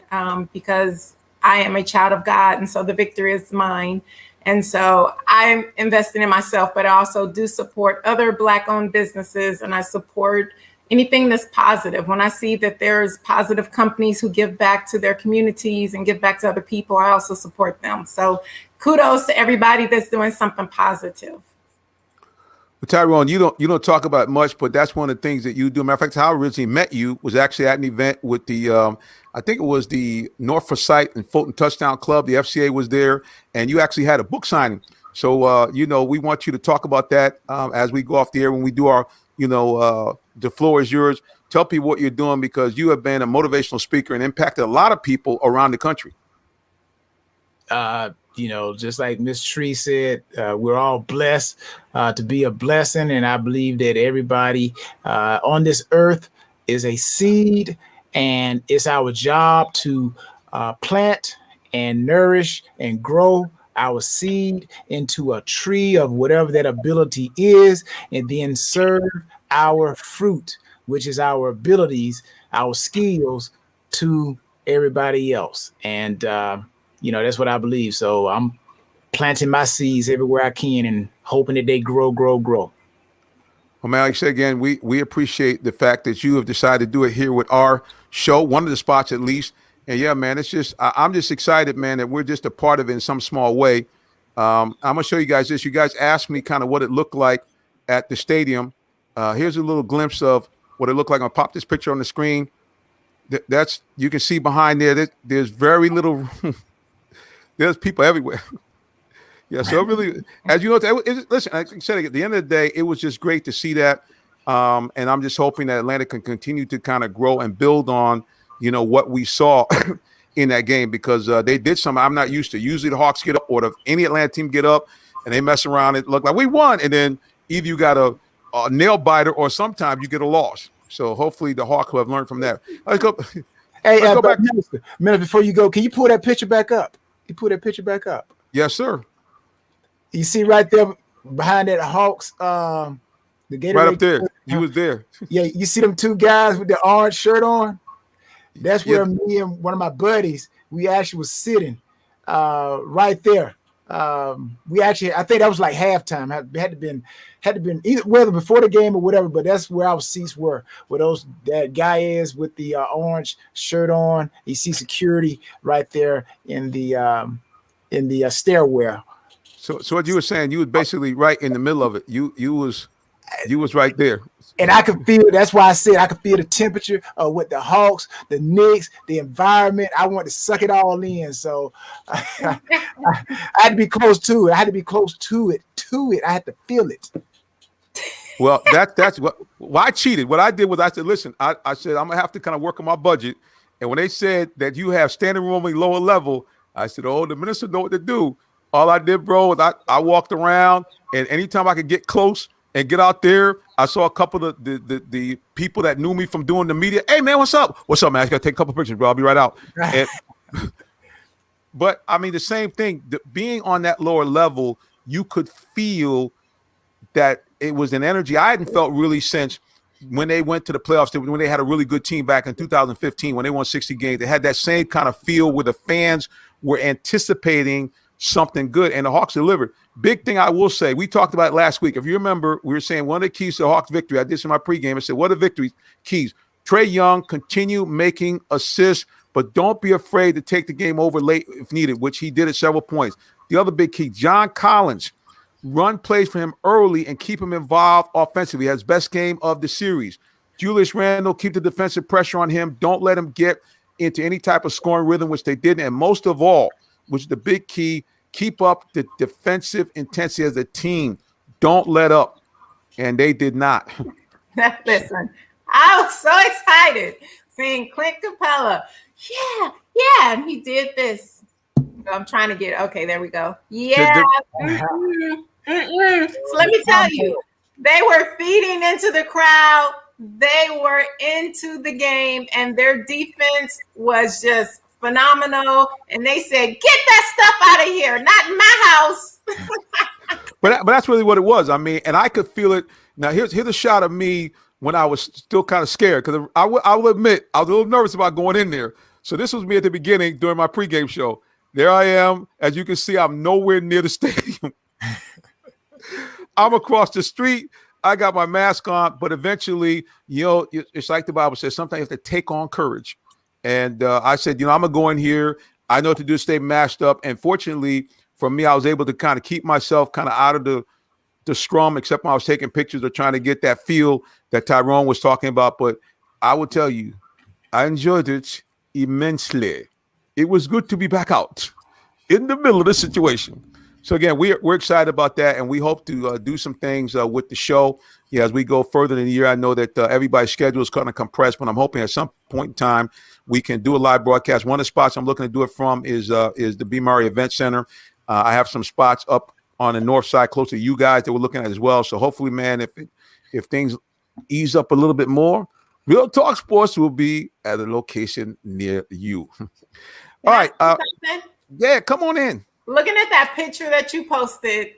because I am a child of God. And so the victory is mine. And so I'm investing in myself, but I also do support other Black-owned businesses, and I support anything that's positive. When I see that there's positive companies who give back to their communities and give back to other people, I also support them. So kudos to everybody that's doing something positive. Well, Tyrone, you don't talk about it much, but that's one of the things that you do. Matter of fact, how I originally met you was actually at an event with the, I think it was the North Forsyth and Fulton Touchdown Club. The FCA was there, and you actually had a book signing. So, we want you to talk about that as we go off the air when we do our, the floor is yours. Tell people what you're doing because you have been a motivational speaker and impacted a lot of people around the country. Just like Miss Tree said, we're all blessed to be a blessing. And I believe that everybody on this earth is a seed, and it's our job to plant and nourish and grow our seed into a tree of whatever that ability is, and then serve our fruit, which is our abilities, our skills, to everybody else. And that's what I believe. So I'm planting my seeds everywhere I can and hoping that they grow. Well, man, like I said again, we appreciate the fact that you have decided to do it here with our show, one of the spots at least. And yeah, man, it's just I'm just excited, man, that we're just a part of it in some small way. I'm gonna show you guys this. You guys asked me kind of what it looked like at the stadium. Here's a little glimpse of what it looked like. I'll pop this picture on the screen. That's you can see behind there. There's very little room. There's people everywhere. Yeah, so it really, as you know, listen, like I said, at the end of the day, it was just great to see that. And I'm just hoping that Atlanta can continue to kind of grow and build on, what we saw in that game because they did something I'm not used to. Usually the Hawks get up or any Atlanta team get up and they mess around. It look like we won. And then either you got a nail biter or sometimes you get a loss. So hopefully the Hawks will have learned from that. Let's go. Hey, go back. Minister, before you go, can you pull that picture back up? You pull that picture back up. Yes, sir. You see right there behind that Hawks, the Gatorade. Right up there. You was there. Yeah, you see them two guys with the orange shirt on? That's where me and one of my buddies, we actually was sitting right there. I think that was like halftime. Had to been either whether before the game or whatever, but that's where our seats were. Where that guy is with the orange shirt on. You see security right there in the stairwell. So what you were saying, you was basically right in the middle of it. You was right there. And I could feel, that's why I said I could feel the temperature with the Hawks, the Knicks, the environment. I want to suck it all in. So I had to be close to it. I had to feel it. Well, that's what I cheated. What I did was I said, listen, I said, I'm gonna have to kind of work on my budget. And when they said that you have standing room only lower level, I said, oh, the minister know what to do. All I did, bro, was I walked around, and anytime I could get close and get out there, I saw a couple of the people that knew me from doing the media. Hey, man, what's up? What's up, man? I got to take a couple pictures, bro. I'll be right out. And, but, I mean, the same thing. Being on that lower level, you could feel that it was an energy I hadn't felt really since when they went to the playoffs, when they had a really good team back in 2015, when they won 60 games. They had that same kind of feel where the fans were anticipating something good, and the Hawks delivered. Big thing I will say, we talked about it last week. If you remember, we were saying one of the keys to the Hawks victory, I did this in my pregame. I said, what are victory keys? Trae Young, continue making assists, but don't be afraid to take the game over late if needed, which he did at several points. The other big key, John Collins, run plays for him early and keep him involved offensively. He has best game of the series. Julius Randle, keep the defensive pressure on him. Don't let him get into any type of scoring rhythm, which they didn't. And most of all, which is the big key, keep up the defensive intensity as a team. Don't let up. And they did not. Listen, I was so excited seeing Clint Capella. Yeah. And he did this. I'm trying to get, okay, there we go. Yeah. So let me tell you, they were feeding into the crowd. They were into the game, and their defense was just phenomenal. And they said, get that stuff out of here, not in my house. but that's really what it was. I mean, and I could feel it. Now, here's a shot of me when I was still kind of scared, because I will admit I was a little nervous about going in there. So this was me at the beginning during my pregame show. There I am. As you can see, I'm nowhere near the stadium. I'm across the street. I got my mask on, but eventually, it's like the Bible says, sometimes you have to take on courage. And I said, I'm going to go in here. I know what to do to stay masked up. And fortunately for me, I was able to kind of keep myself kind of out of the scrum, except when I was taking pictures or trying to get that feel that Tyrone was talking about. But I will tell you, I enjoyed it immensely. It was good to be back out in the middle of the situation. So again, we're excited about that, and we hope to do some things with the show. Yeah, as we go further in the year, I know that everybody's schedule is kind of compressed, but I'm hoping at some point in time we can do a live broadcast. One of the spots I'm looking to do it from is the B. Murray Event Center. I have some spots up on the north side close to you guys that we're looking at as well. So hopefully, man, if things ease up a little bit more, Real Talk Sports will be at a location near you. All right. Yeah, come on in. Looking at that picture that you posted,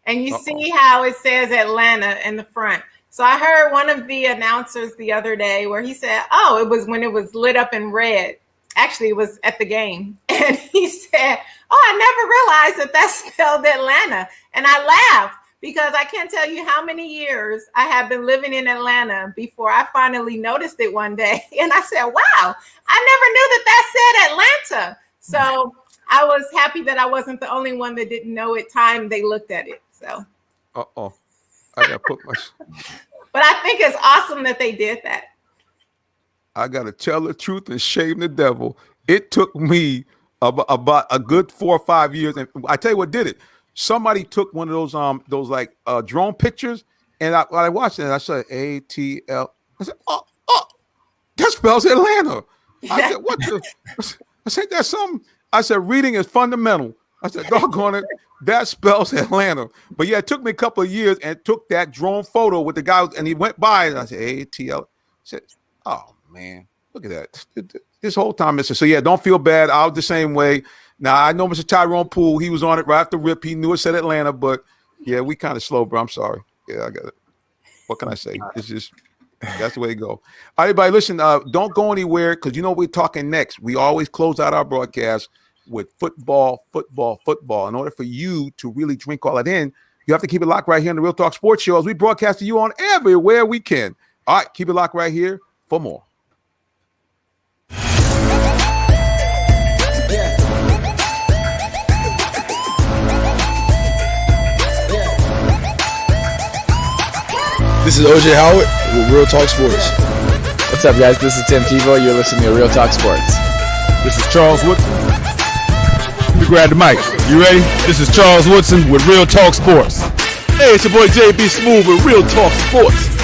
and you see how it says Atlanta in the front. So I heard one of the announcers the other day where he said, it was when it was lit up in red. Actually, it was at the game. And he said, I never realized that spelled Atlanta. And I laughed because I can't tell you how many years I have been living in Atlanta before I finally noticed it one day. And I said, wow, I never knew that said Atlanta. So I was happy that I wasn't the only one that didn't know it time they looked at it. So. I gotta put my. But I think it's awesome that they did that. I gotta tell the truth and shame the devil. It took me about a good 4 or 5 years, and I tell you what did it. Somebody took one of those like drone pictures, and I watched it, and I said ATL. I said, that spells Atlanta. I said, what the? I said, that's something. I said, reading is fundamental. I said, doggone it, that spells Atlanta. But yeah, it took me a couple of years, and took that drone photo with the guy, and he went by, and I said, ATL. I said, oh man, look at that. This whole time, so yeah, don't feel bad. I was the same way. Now I know Mr. Tyrone Poole. He was on it right after rip. He knew it said Atlanta, but yeah, we kind of slow, bro. I'm sorry. Yeah, I got it. What can I say? It's just that's the way to go. All right, everybody, listen. Don't go anywhere because you know we're talking next. We always close out our broadcast with football, football, football. In order for you to really drink all that in, you have to keep it locked right here on the Real Talk Sports Show as we broadcast to you on everywhere we can. All right, keep it locked right here for more. This is OJ Howard with Real Talk Sports. What's up, guys? This is Tim Tebow. You're listening to Real Talk Sports. This is Charles Woodson. Let me grab the mic. You ready? This is Charles Woodson with Real Talk Sports. Hey, it's your boy JB Smooth with Real Talk Sports.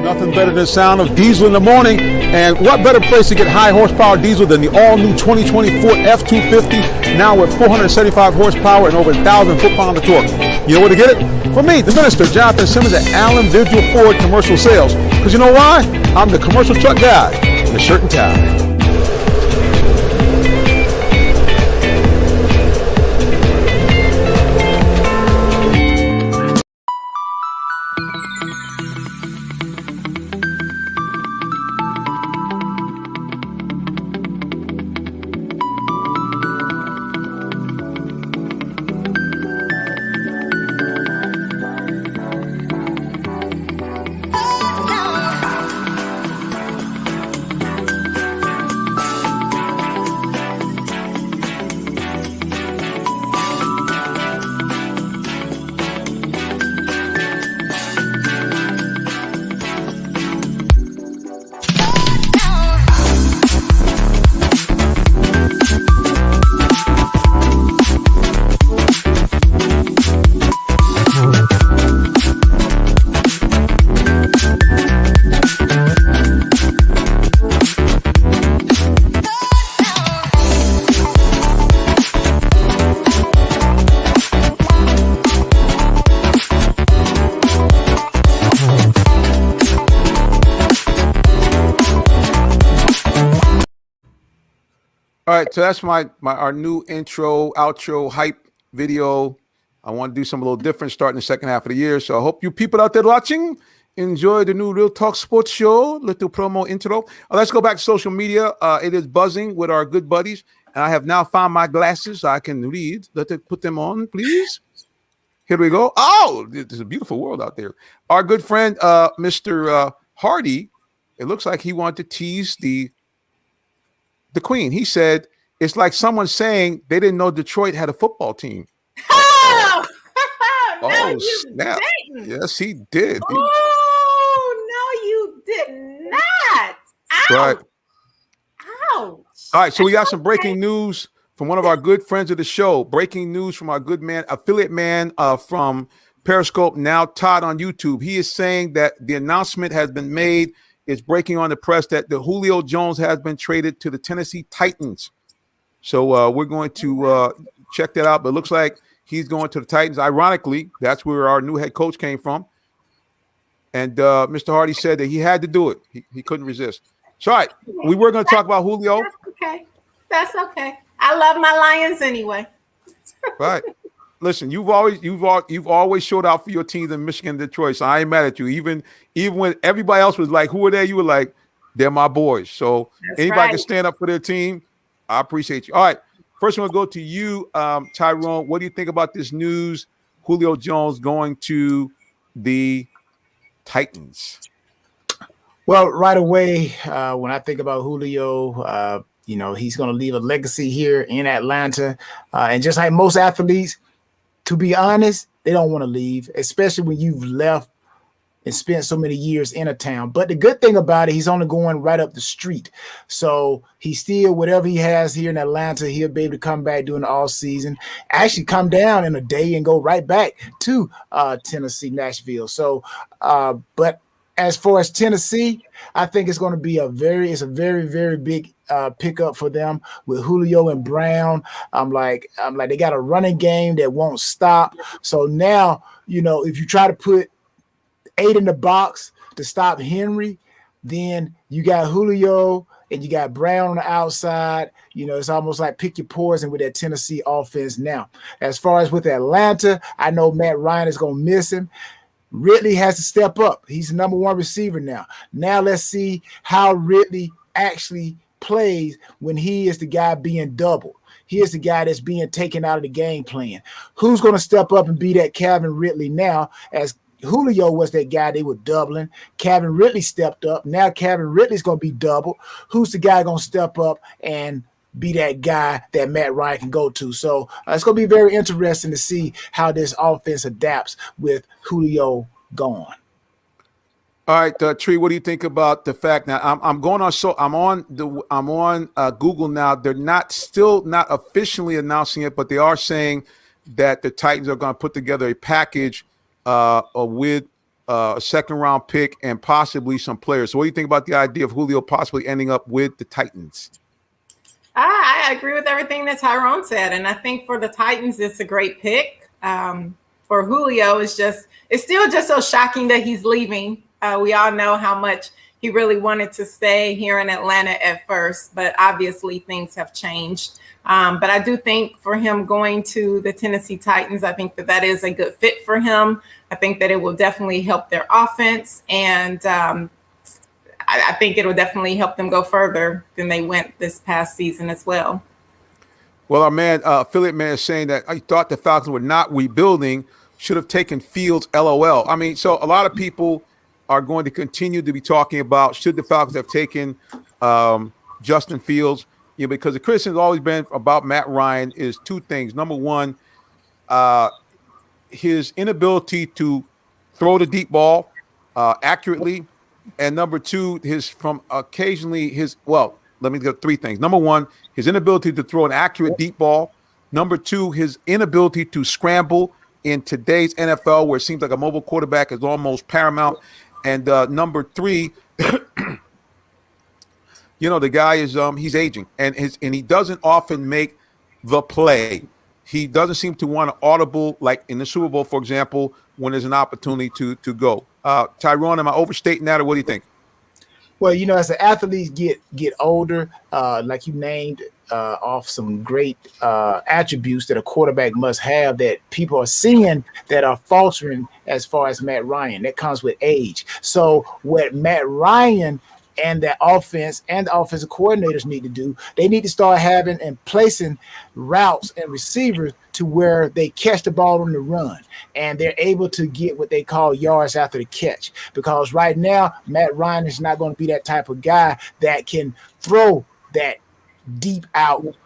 Nothing better than the sound of diesel in the morning. And what better place to get high horsepower diesel than the all-new 2020 Ford F-250, now with 475 horsepower and over 1,000 foot-pounds of torque. You know where to get it? From me, the minister, Jonathan Simmons at Allen Vigil Ford Commercial Sales. Because you know why? I'm the commercial truck guy in the shirt and tie. All right, so that's our new intro, outro, hype video. I want to do something a little different starting the second half of the year. So I hope you people out there watching enjoy the new Real Talk Sports Show, little promo intro. Let's go back to social media. It is buzzing with our good buddies. And I have now found my glasses so I can read. Let's put them on, please. Here we go. Oh, there's a beautiful world out there. Our good friend, Mr. Hardy, it looks like he wanted to tease the Queen. He said, it's like someone saying they didn't know Detroit had a football team. Oh, no, Oh, you snap. didn't. Yes, he did. Oh, no, you did not. Ouch. Right. Ouch. All right, so we got some breaking news from one of our good friends of the show. Breaking news from our good man, affiliate man from Periscope, now Todd on YouTube. He is saying that the announcement has been made. It's breaking on the press that the Julio Jones has been traded to the Tennessee Titans. So we're going to check that out. But it looks like he's going to the Titans. Ironically, that's where our new head coach came from. And Mr. Hardy said that he had to do it. He couldn't resist. So, all right, we were going to talk about Julio. That's okay. That's okay. I love my Lions anyway. Right. Listen, you've always showed out for your teams in Michigan and Detroit, so I ain't mad at you. Even when everybody else was like, who are they? You were like, they're my boys. So anybody can stand up for their team. I appreciate you. All right. First, I'm going to go to you, Tyrone. What do you think about this news? Julio Jones going to the Titans. Well, right away, when I think about Julio, he's going to leave a legacy here in Atlanta. And just like most athletes, to be honest, they don't want to leave, especially when you've left and spent so many years in a town. But the good thing about it, he's only going right up the street. So he still, whatever he has here in Atlanta, he'll be able to come back during the off season, actually come down in a day and go right back to Tennessee, Nashville. So, but as far as Tennessee, I think it's going to be a very, very big pickup for them with Julio and Brown. I'm like, they got a running game that won't stop. So now, if you try to put 8 in the box to stop Henry, then you got Julio and you got Brown on the outside. It's almost like pick your poison with that Tennessee offense now. As far as with Atlanta, I know Matt Ryan is going to miss him. Ridley has to step up. He's the number one receiver now. Now let's see how Ridley actually plays when he is the guy being doubled. He is the guy that's being taken out of the game plan. Who's going to step up and be that Calvin Ridley now, as Julio was that guy they were doubling. Calvin Ridley stepped up. Now Calvin Ridley's going to be doubled. Who's the guy going to step up and be that guy that Matt Ryan can go to? So it's going to be very interesting to see how this offense adapts with Julio gone. All right, Tree, what do you think about the fact now? I'm on Google now. They're still not officially announcing it, but they are saying that the Titans are going to put together a package with a second round pick and possibly some players. So what do you think about the idea of Julio possibly ending up with the Titans? I agree with everything that Tyrone said. And I think for the Titans, it's a great pick. For Julio, it's still just so shocking that he's leaving. We all know how much he really wanted to stay here in Atlanta at first, but obviously things have changed. But I do think for him going to the Tennessee Titans, I think that is a good fit for him. I think that it will definitely help their offense. And I think it will definitely help them go further than they went this past season as well. Well, our man, affiliate man, is saying that I thought the Falcons were not rebuilding, should have taken Fields, LOL. I mean, so a lot of people are going to continue to be talking about should the Falcons have taken Justin Fields, because the criticism has always been about Matt Ryan is two things. Number one, his inability to throw the deep ball accurately. And number two, let me get three things. Number one, his inability to throw an accurate deep ball. Number two, his inability to scramble in today's NFL, where it seems like a mobile quarterback is almost paramount. And number three, the guy is he's aging, and he doesn't often make the play. He doesn't seem to want to audible, like in the Super Bowl, for example, when there's an opportunity to go. Tyrone, am I overstating that, or what do you think? Well, as the athletes get older, like you named off some great attributes that a quarterback must have that people are seeing that are faltering as far as Matt Ryan. That comes with age. So what Matt Ryan and that offense and the offensive coordinators need to do, they need to start having and placing routes and receivers to where they catch the ball on the run and they're able to get what they call yards after the catch. Because right now, Matt Ryan is not going to be that type of guy that can throw that deep out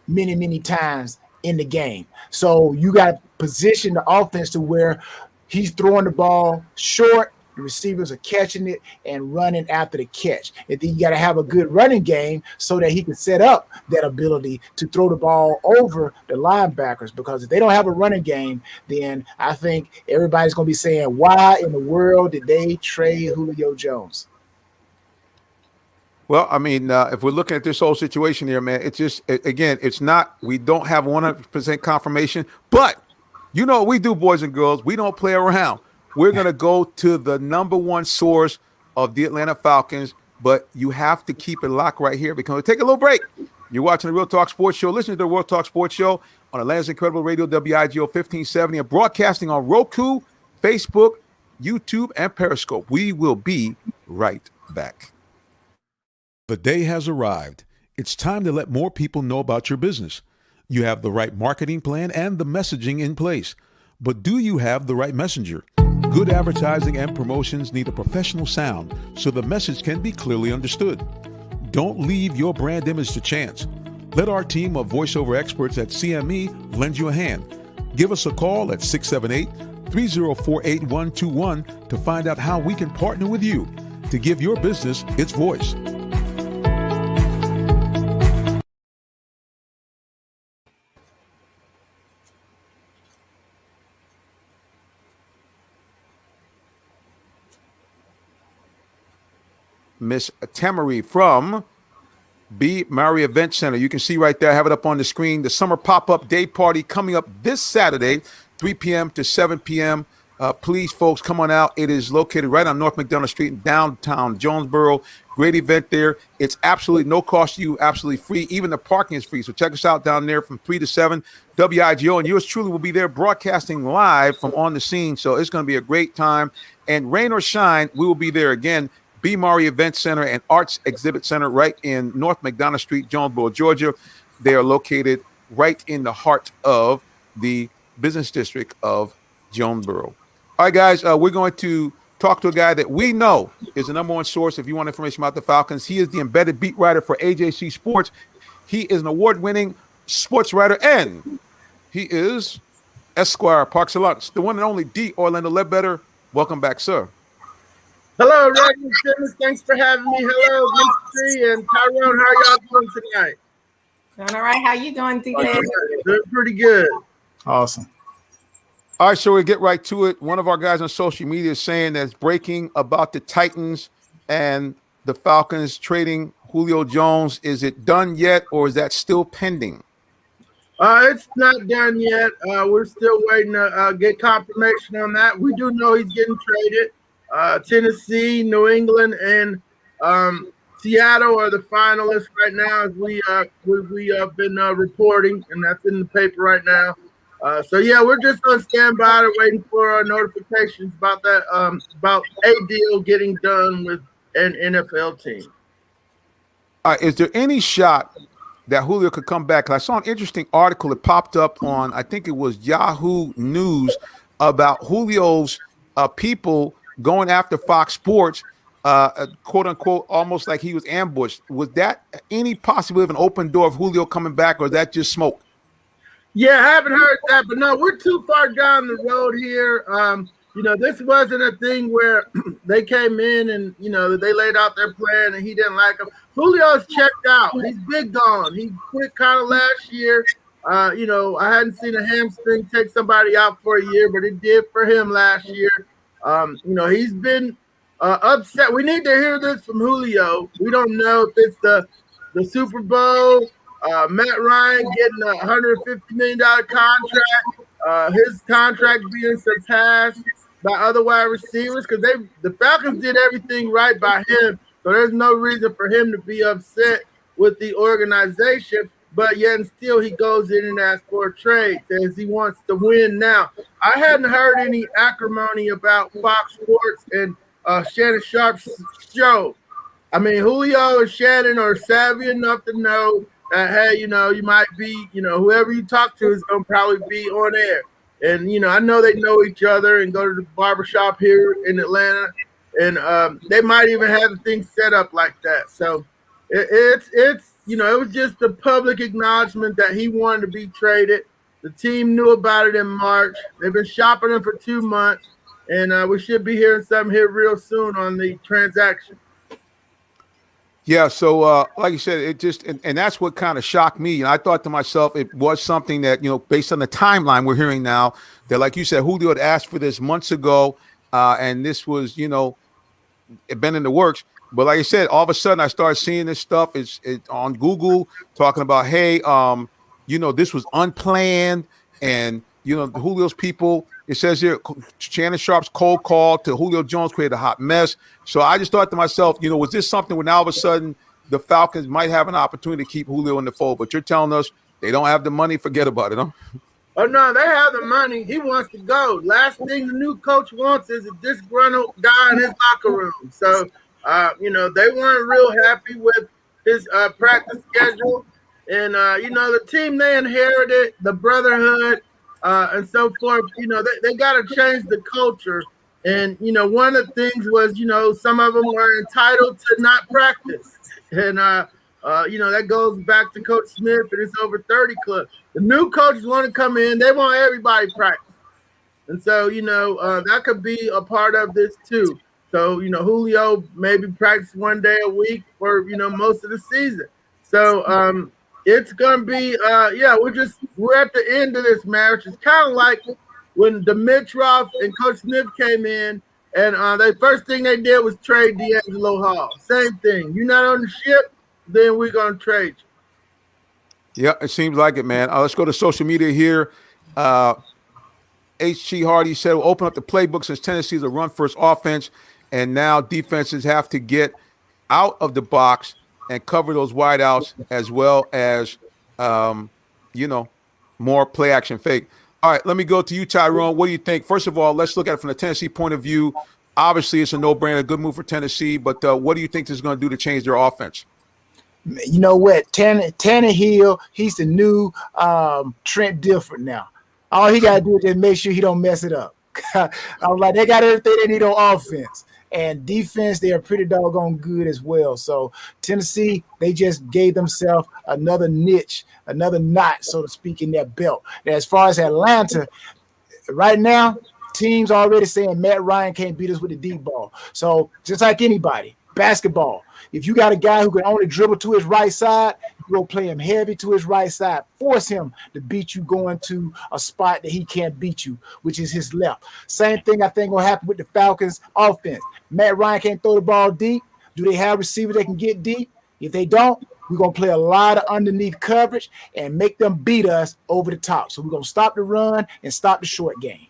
many times in the game. So you got to position the offense to where he's throwing the ball short, the receivers are catching it and running after the catch. And then you got to have a good running game so that he can set up that ability to throw the ball over the linebackers. Because if they don't have a running game, then I think everybody's going to be saying, why in the world did they trade Julio Jones? Well, I mean, if we're looking at this whole situation here, man, it's just, again, it's not, we don't have 100% confirmation, but you know what we do, boys and girls. We don't play around. We're going to go to the number one source of the Atlanta Falcons, but you have to keep it locked right here because we'll take a little break. You're watching the Real Talk Sports Show. Listen to the Real Talk Sports Show on Atlanta's Incredible Radio, WIGO 1570, and broadcasting on Roku, Facebook, YouTube, and Periscope. We will be right back. The day has arrived. It's time to let more people know about your business. You have the right marketing plan and the messaging in place. But do you have the right messenger? Good advertising and promotions need a professional sound so the message can be clearly understood. Don't leave your brand image to chance. Let our team of voiceover experts at CME lend you a hand. Give us a call at 678-304-8121 to find out how we can partner with you to give your business its voice. Miss Tamari from B. Murray Event Center. You can see right there, I have it up on the screen. The summer pop-up day party coming up this Saturday, 3 p.m. to 7 p.m. Please, folks, come on out. It is located right on North McDonough Street in downtown Jonesboro. Great event there. It's absolutely no cost to you, absolutely free. Even the parking is free. So check us out down there from 3 to 7. WIGO and yours truly will be there broadcasting live from on the scene. So it's going to be a great time. And rain or shine, we will be there again. B. Murray Event Center and Arts Exhibit Center right in North McDonough Street, Jonesboro, Georgia. They are located right in the heart of the business district of Jonesboro. All right, guys, we're going to talk to a guy that we know is the number one source if you want information about the Falcons. He is the embedded beat writer for AJC Sports. He is an award-winning sports writer, and he is Esquire Parks and Lunch, the one and only D. Orlando Ledbetter. Welcome back, sir. Hello, Reverend Simmons. Thanks for having me. Hello, Mystery and Tyrone. How are y'all doing tonight? Doing all right. How you doing, DK? Doing pretty good. Awesome. All right, so we'll get right to it. One of our guys on social media is saying that it's breaking about the Titans and the Falcons trading Julio Jones. Is it done yet, or is that still pending? It's not done yet. We're still waiting to get confirmation on that. We do know he's getting traded. Tennessee, New England, and Seattle are the finalists right now, as we have been reporting, and that's in the paper right now. So yeah, we're just on standby, waiting for notifications about that, about a deal getting done with an NFL team. Is there any shot that Julio could come back? 'Cause I saw an interesting article that popped up on, I think it was Yahoo News, about Julio's people going after Fox Sports, quote unquote, almost like he was ambushed. Was that any possibility of an open door of Julio coming back, or is that just smoke? Yeah, I haven't heard that, but no, we're too far down the road here. This wasn't a thing where they came in and, they laid out their plan and he didn't like them. Julio's checked out. He's big gone. He quit kind of last year. I hadn't seen a hamstring take somebody out for a year, but it did for him last year. He's been upset. We need to hear this from Julio. We don't know if it's the Super Bowl, Matt Ryan getting a $150 million contract, his contract being surpassed by other wide receivers, because the Falcons did everything right by him. So there's no reason for him to be upset with the organization. But yet and still he goes in and asks for a trade, says he wants to win now. I hadn't heard any acrimony about Fox Sports and Shannon Sharp's show. I mean, Julio and Shannon are savvy enough to know that, hey, you might be, whoever you talk to is going to probably be on air. And, I know they know each other and go to the barbershop here in Atlanta. And they might even have the thing set up like that. So it's it was just a public acknowledgement that he wanted to be traded. The team knew about it in March. They've been shopping him for 2 months, and we should be hearing something here real soon on the transaction. Yeah, so like you said, it just and that's what kind of shocked me. And I thought to myself, it was something that, based on the timeline we're hearing now, that, like you said, Julio had asked for this months ago, and this was, it been in the works. But like I said, all of a sudden I started seeing this stuff. It's on Google talking about, hey, this was unplanned, and Julio's people. It says here, Shannon Sharp's cold call to Julio Jones created a hot mess. So I just thought to myself, was this something where now all of a sudden the Falcons might have an opportunity to keep Julio in the fold? But you're telling us they don't have the money. Forget about it, huh? Oh, no, they have the money. He wants to go. Last thing the new coach wants is a disgruntled guy in his locker room. So, they weren't real happy with his practice schedule. And, the team they inherited, the brotherhood, and so forth, they got to change the culture. And, one of the things was, some of them were entitled to not practice. And, that goes back to Coach Smith and his over 30 club. The new coaches want to come in. They want everybody practice. And so, that could be a part of this too. So, Julio maybe practice 1 day a week for, most of the season. So, it's going to be, we're at the end of this marriage. It's kind of like when Dimitrov and Coach Smith came in, And the first thing they did was trade D'Angelo Hall. Same thing. You're not on the ship, then we're gonna trade you. Yeah, it seems like it, man. Let's go to social media here. H.G. Hardy said, we'll open up the playbook since Tennessee's a run-first offense, and now defenses have to get out of the box and cover those wideouts as well as, more play-action fake. All right, let me go to you, Tyrone. What do you think? First of all, let's look at it from the Tennessee point of view. Obviously, it's a no-brainer, a good move for Tennessee, but what do you think this is going to do to change their offense? You know what? Tannehill, he's the new Trent Dilfer now. All he got to do is just make sure he don't mess it up. I was like, they got everything they need on offense. And defense, they are pretty doggone good as well. So Tennessee, they just gave themselves another niche, another knot, so to speak, in their belt. And as far as Atlanta, right now, teams already saying Matt Ryan can't beat us with the deep ball. So just like anybody, basketball, if you got a guy who can only dribble to his right side, you go play him heavy to his right side. Force him to beat you going to a spot that he can't beat you, which is his left. Same thing I think will happen with the Falcons offense. Matt Ryan can't throw the ball deep. Do they have receivers that can get deep? If they don't, we're going to play a lot of underneath coverage and make them beat us over the top. So we're going to stop the run and stop the short game.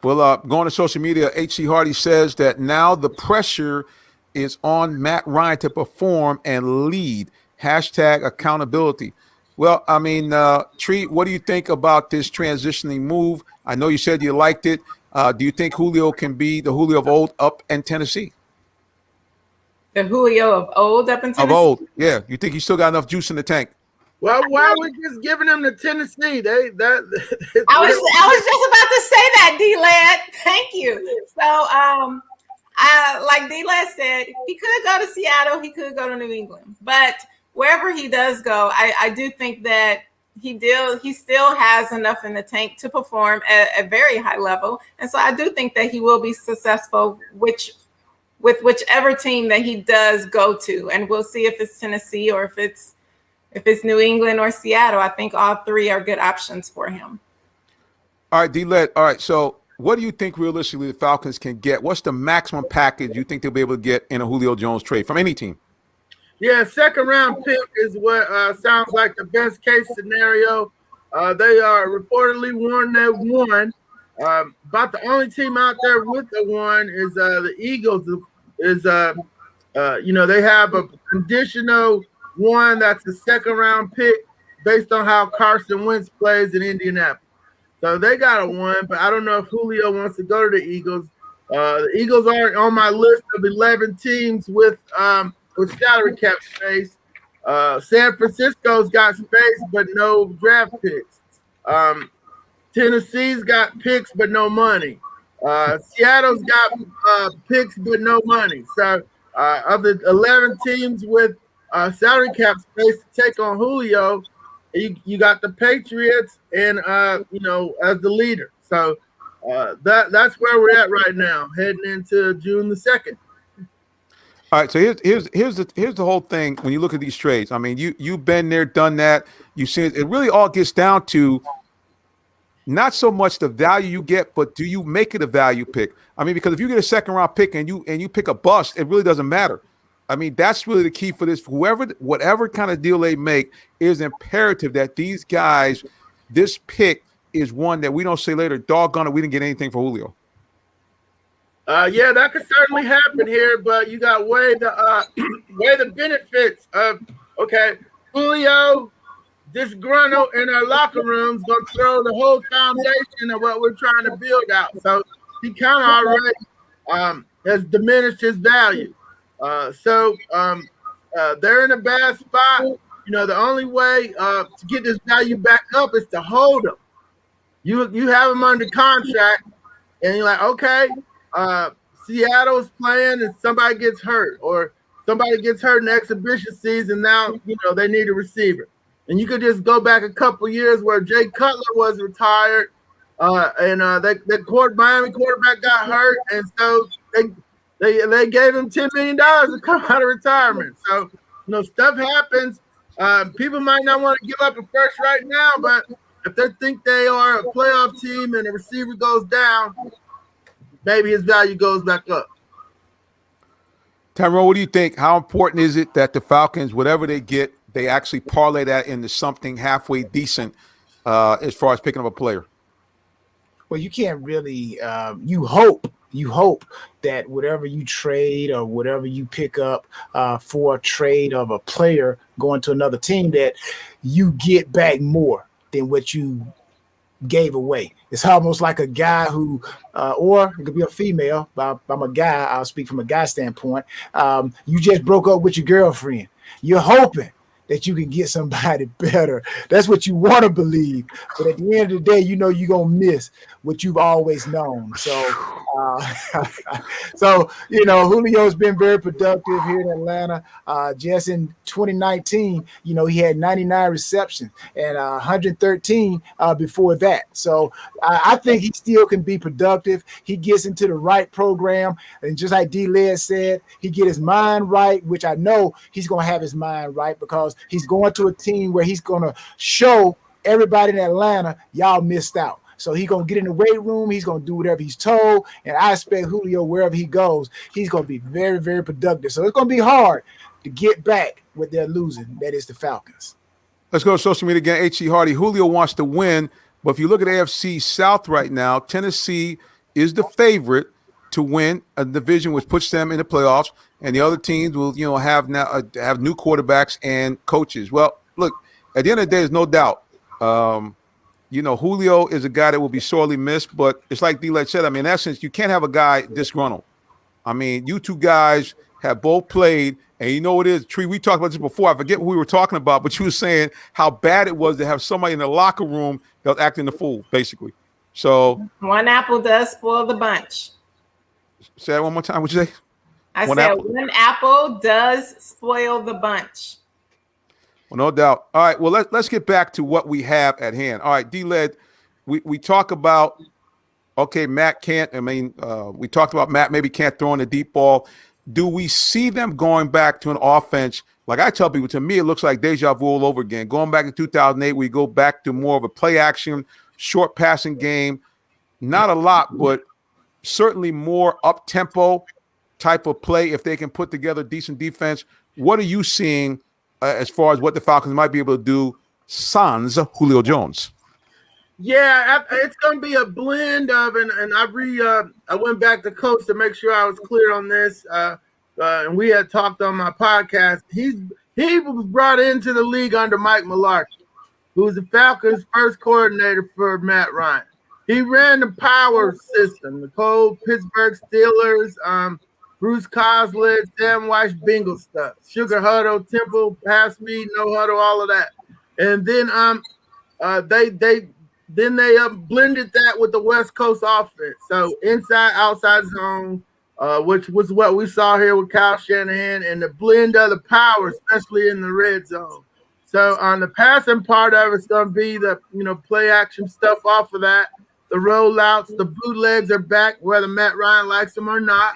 Well, going to social media, H.C. Hardy says that now the pressure is on Matt Ryan to perform and lead. Hashtag accountability. Well, I mean, Tree, what do you think about this transitioning move? I know you said you liked it. Do you think Julio can be the Julio of old up in Tennessee? The Julio of old up in Tennessee? Of old, yeah. You think he still got enough juice in the tank? Well, why are we just giving them to Tennessee? I was just about to say that, D-Lad. Thank you. So, like D-Lad said, he could go to Seattle, he could go to New England, but wherever he does go, I do think that he still has enough in the tank to perform at a very high level, and so I do think that he will be successful, with whichever team that he does go to, and we'll see if it's Tennessee or if it's New England or Seattle. I think all three are good options for him. All right, D-Led. All right, so what do you think realistically the Falcons can get? What's the maximum package you think they'll be able to get in a Julio Jones trade from any team? Yeah, second round pick is what sounds like the best case scenario. They are reportedly won. About the only team out there with the one is the Eagles. They have a conditional one that's a second round pick based on how Carson Wentz plays in Indianapolis. So they got a one, but I don't know if Julio wants to go to the Eagles. The Eagles aren't on my list of 11 teams with salary cap space. San Francisco's got space, but no draft picks. Tennessee's got picks, but no money. Seattle's got picks, but no money. So of the 11 teams with salary cap space to take on Julio, you got the Patriots and as the leader. So that's where we're at right now, heading into June the 2nd. All right, so here's the whole thing. When you look at these trades, I mean, you've been there, done that. You've seen it. It really all gets down to not so much the value you get, but do you make it a value pick? I mean, because if you get a second round pick and you pick a bust, it really doesn't matter. I mean, that's really the key for this. Whatever kind of deal they make, is imperative that these guys, this pick is one that we don't say later, doggone it, we didn't get anything for Julio. Yeah, that could certainly happen here, but you got weigh the benefits of Julio disgruntled in our locker rooms, gonna throw the whole foundation of what we're trying to build out. So he kind of already has diminished his value. They're in a bad spot. The only way to get this value back up is to hold him. You have him under contract, and you're like, okay. Seattle's playing and somebody gets hurt, or somebody gets hurt in the exhibition season. Now, they need a receiver. And you could just go back a couple years where Jay Cutler was retired, and the Miami quarterback got hurt, and so they gave him $10 million to come out of retirement. So, stuff happens. People might not want to give up a first right now, but if they think they are a playoff team and the receiver goes down, maybe his value goes back up. Tyrone, what do you think? How important is it that the Falcons, whatever they get, they actually parlay that into something halfway decent as far as picking up a player? Well, you can't really. You hope that whatever you trade or whatever you pick up for a trade of a player going to another team, that you get back more than what you gave away. It's almost like a guy who, or it could be a female. I'm a guy. I'll speak from a guy standpoint. You just broke up with your girlfriend. You're hoping that you can get somebody better. That's what you want to believe. But at the end of the day, you know you're going to miss what you've always known. So, Julio's been very productive here in Atlanta. Just in 2019, he had 99 receptions and 113 before that. So I think he still can be productive. He gets into the right program. And just like D-Led said, he get his mind right, which I know he's going to have his mind right because he's going to a team where he's going to show everybody in Atlanta, y'all missed out. So he's going to get in the weight room. He's going to do whatever he's told. And I expect Julio, wherever he goes, he's going to be very, very productive. So it's going to be hard to get back what they're losing. That is the Falcons. Let's go to social media again. H.E. Hardy. Julio wants to win. But if you look at AFC South right now, Tennessee is the favorite to win a division which puts them in the playoffs. And the other teams will, have new quarterbacks and coaches. Well, look, at the end of the day, there's no doubt. Julio is a guy that will be sorely missed, but it's like D-Led said. I mean, in essence, you can't have a guy disgruntled. I mean, you two guys have both played, and you know what it is, Tree, we talked about this before. I forget what we were talking about, but you were saying how bad it was to have somebody in the locker room that was acting the fool, basically. So one apple does spoil the bunch. Say that one more time. What'd you say? One apple does spoil the bunch. Well, no doubt. All right. Well, let's get back to what we have at hand. All right, D-Led, we talk about, okay, Matt can't. I mean, we talked about Matt maybe can't throw in the deep ball. Do we see them going back to an offense? Like I tell people, to me, it looks like deja vu all over again. Going back to 2008, we go back to more of a play action, short passing game. Not a lot, but certainly more up-tempo type of play if they can put together decent defense. What are you seeing as far as what the Falcons might be able to do sans Julio Jones? Yeah, it's going to be a blend of, and I went back to coach to make sure I was clear on this. And we had talked on my podcast. He was brought into the league under Mike Mularkey, who was the Falcons' first coordinator for Matt Ryan. He ran the power system, the cold Pittsburgh Steelers, Bruce Coslett, Sam Weiss, Bengal stuff, sugar huddle, tempo, pass speed, no huddle, all of that. And then they blended that with the West Coast offense. So inside, outside zone, which was what we saw here with Kyle Shanahan, and the blend of the power, especially in the red zone. So on the passing part of it's going to be the play action stuff off of that. The rollouts, the bootlegs are back, whether Matt Ryan likes them or not.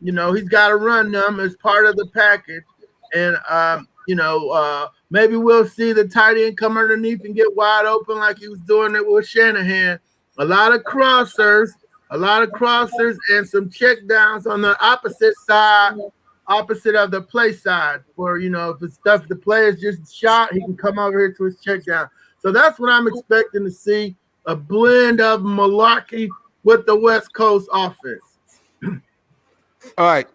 He's got to run them as part of the package. And, maybe we'll see the tight end come underneath and get wide open like he was doing it with Shanahan. A lot of crossers, and some check downs on the opposite side, opposite of the play side. Where, if it's stuff the player's just shot, he can come over here to his check down. So that's what I'm expecting to see. A blend of malarkey with the West Coast offense. All right.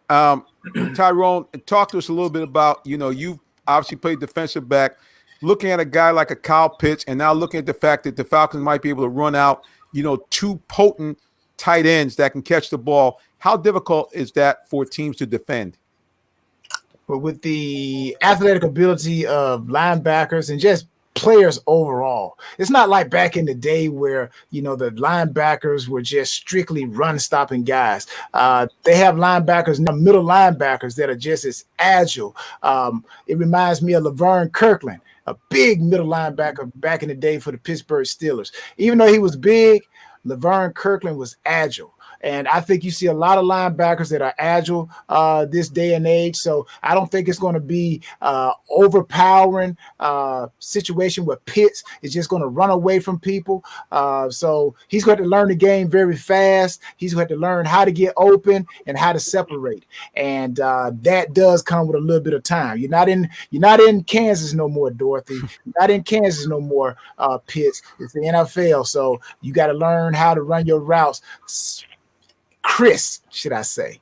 Tyrone, talk to us a little bit about, you've obviously played defensive back, looking at a guy like a Kyle Pitts, and now looking at the fact that the Falcons might be able to run out, two potent tight ends that can catch the ball. How difficult is that for teams to defend? But with the athletic ability of linebackers and just players overall, it's not like back in the day where the linebackers were just strictly run stopping guys. They have linebackers now, middle linebackers, that are just as agile. It reminds me of Laverne Kirkland, a big middle linebacker back in the day for the Pittsburgh Steelers. Even though he was big, Laverne Kirkland was agile. And I think you see a lot of linebackers that are agile this day and age. So I don't think it's going to be overpowering situation where Pitts is just going to run away from people. So he's going to learn the game very fast. He's going to learn how to get open and how to separate. And that does come with a little bit of time. You're not in Kansas no more, Dorothy. You're not in Kansas no more, Pitts. It's the NFL. So you got to learn how to run your routes crisp, should I say.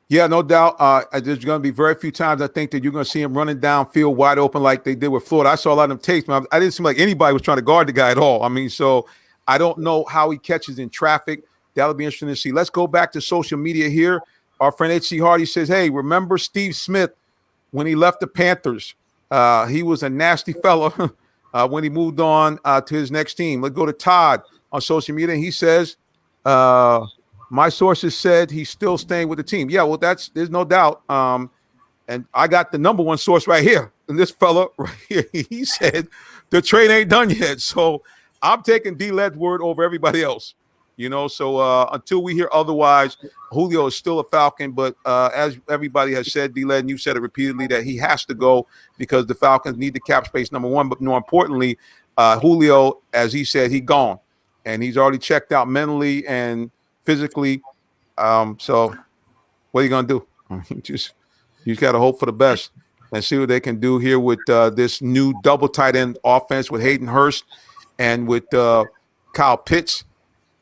Yeah, no doubt. There's going to be very few times I think that you're going to see him running downfield wide open like they did with Florida. I saw a lot of them tapes, man. I didn't seem like anybody was trying to guard the guy at all. I mean, so I don't know how he catches in traffic. That'll be interesting to see. Let's go back to social media here. Our friend H.C. Hardy says, hey, remember Steve Smith when he left the Panthers? He was a nasty fellow when he moved on to his next team. Let's go to Todd on social media. He says, my sources said he's still staying with the team. Yeah, well, there's no doubt. And I got the number one source right here. And this fella right here, he said the trade ain't done yet. So I'm taking D-Led's word over everybody else. So until we hear otherwise, Julio is still a Falcon. But as everybody has said, D-Led, and you've said it repeatedly, that he has to go because the Falcons need the cap space, number one. But more importantly, Julio, as he said, he gone. And he's already checked out mentally and physically. So what are you going to do? You got to hope for the best and see what they can do here with this new double tight end offense with Hayden Hurst and with Kyle Pitts,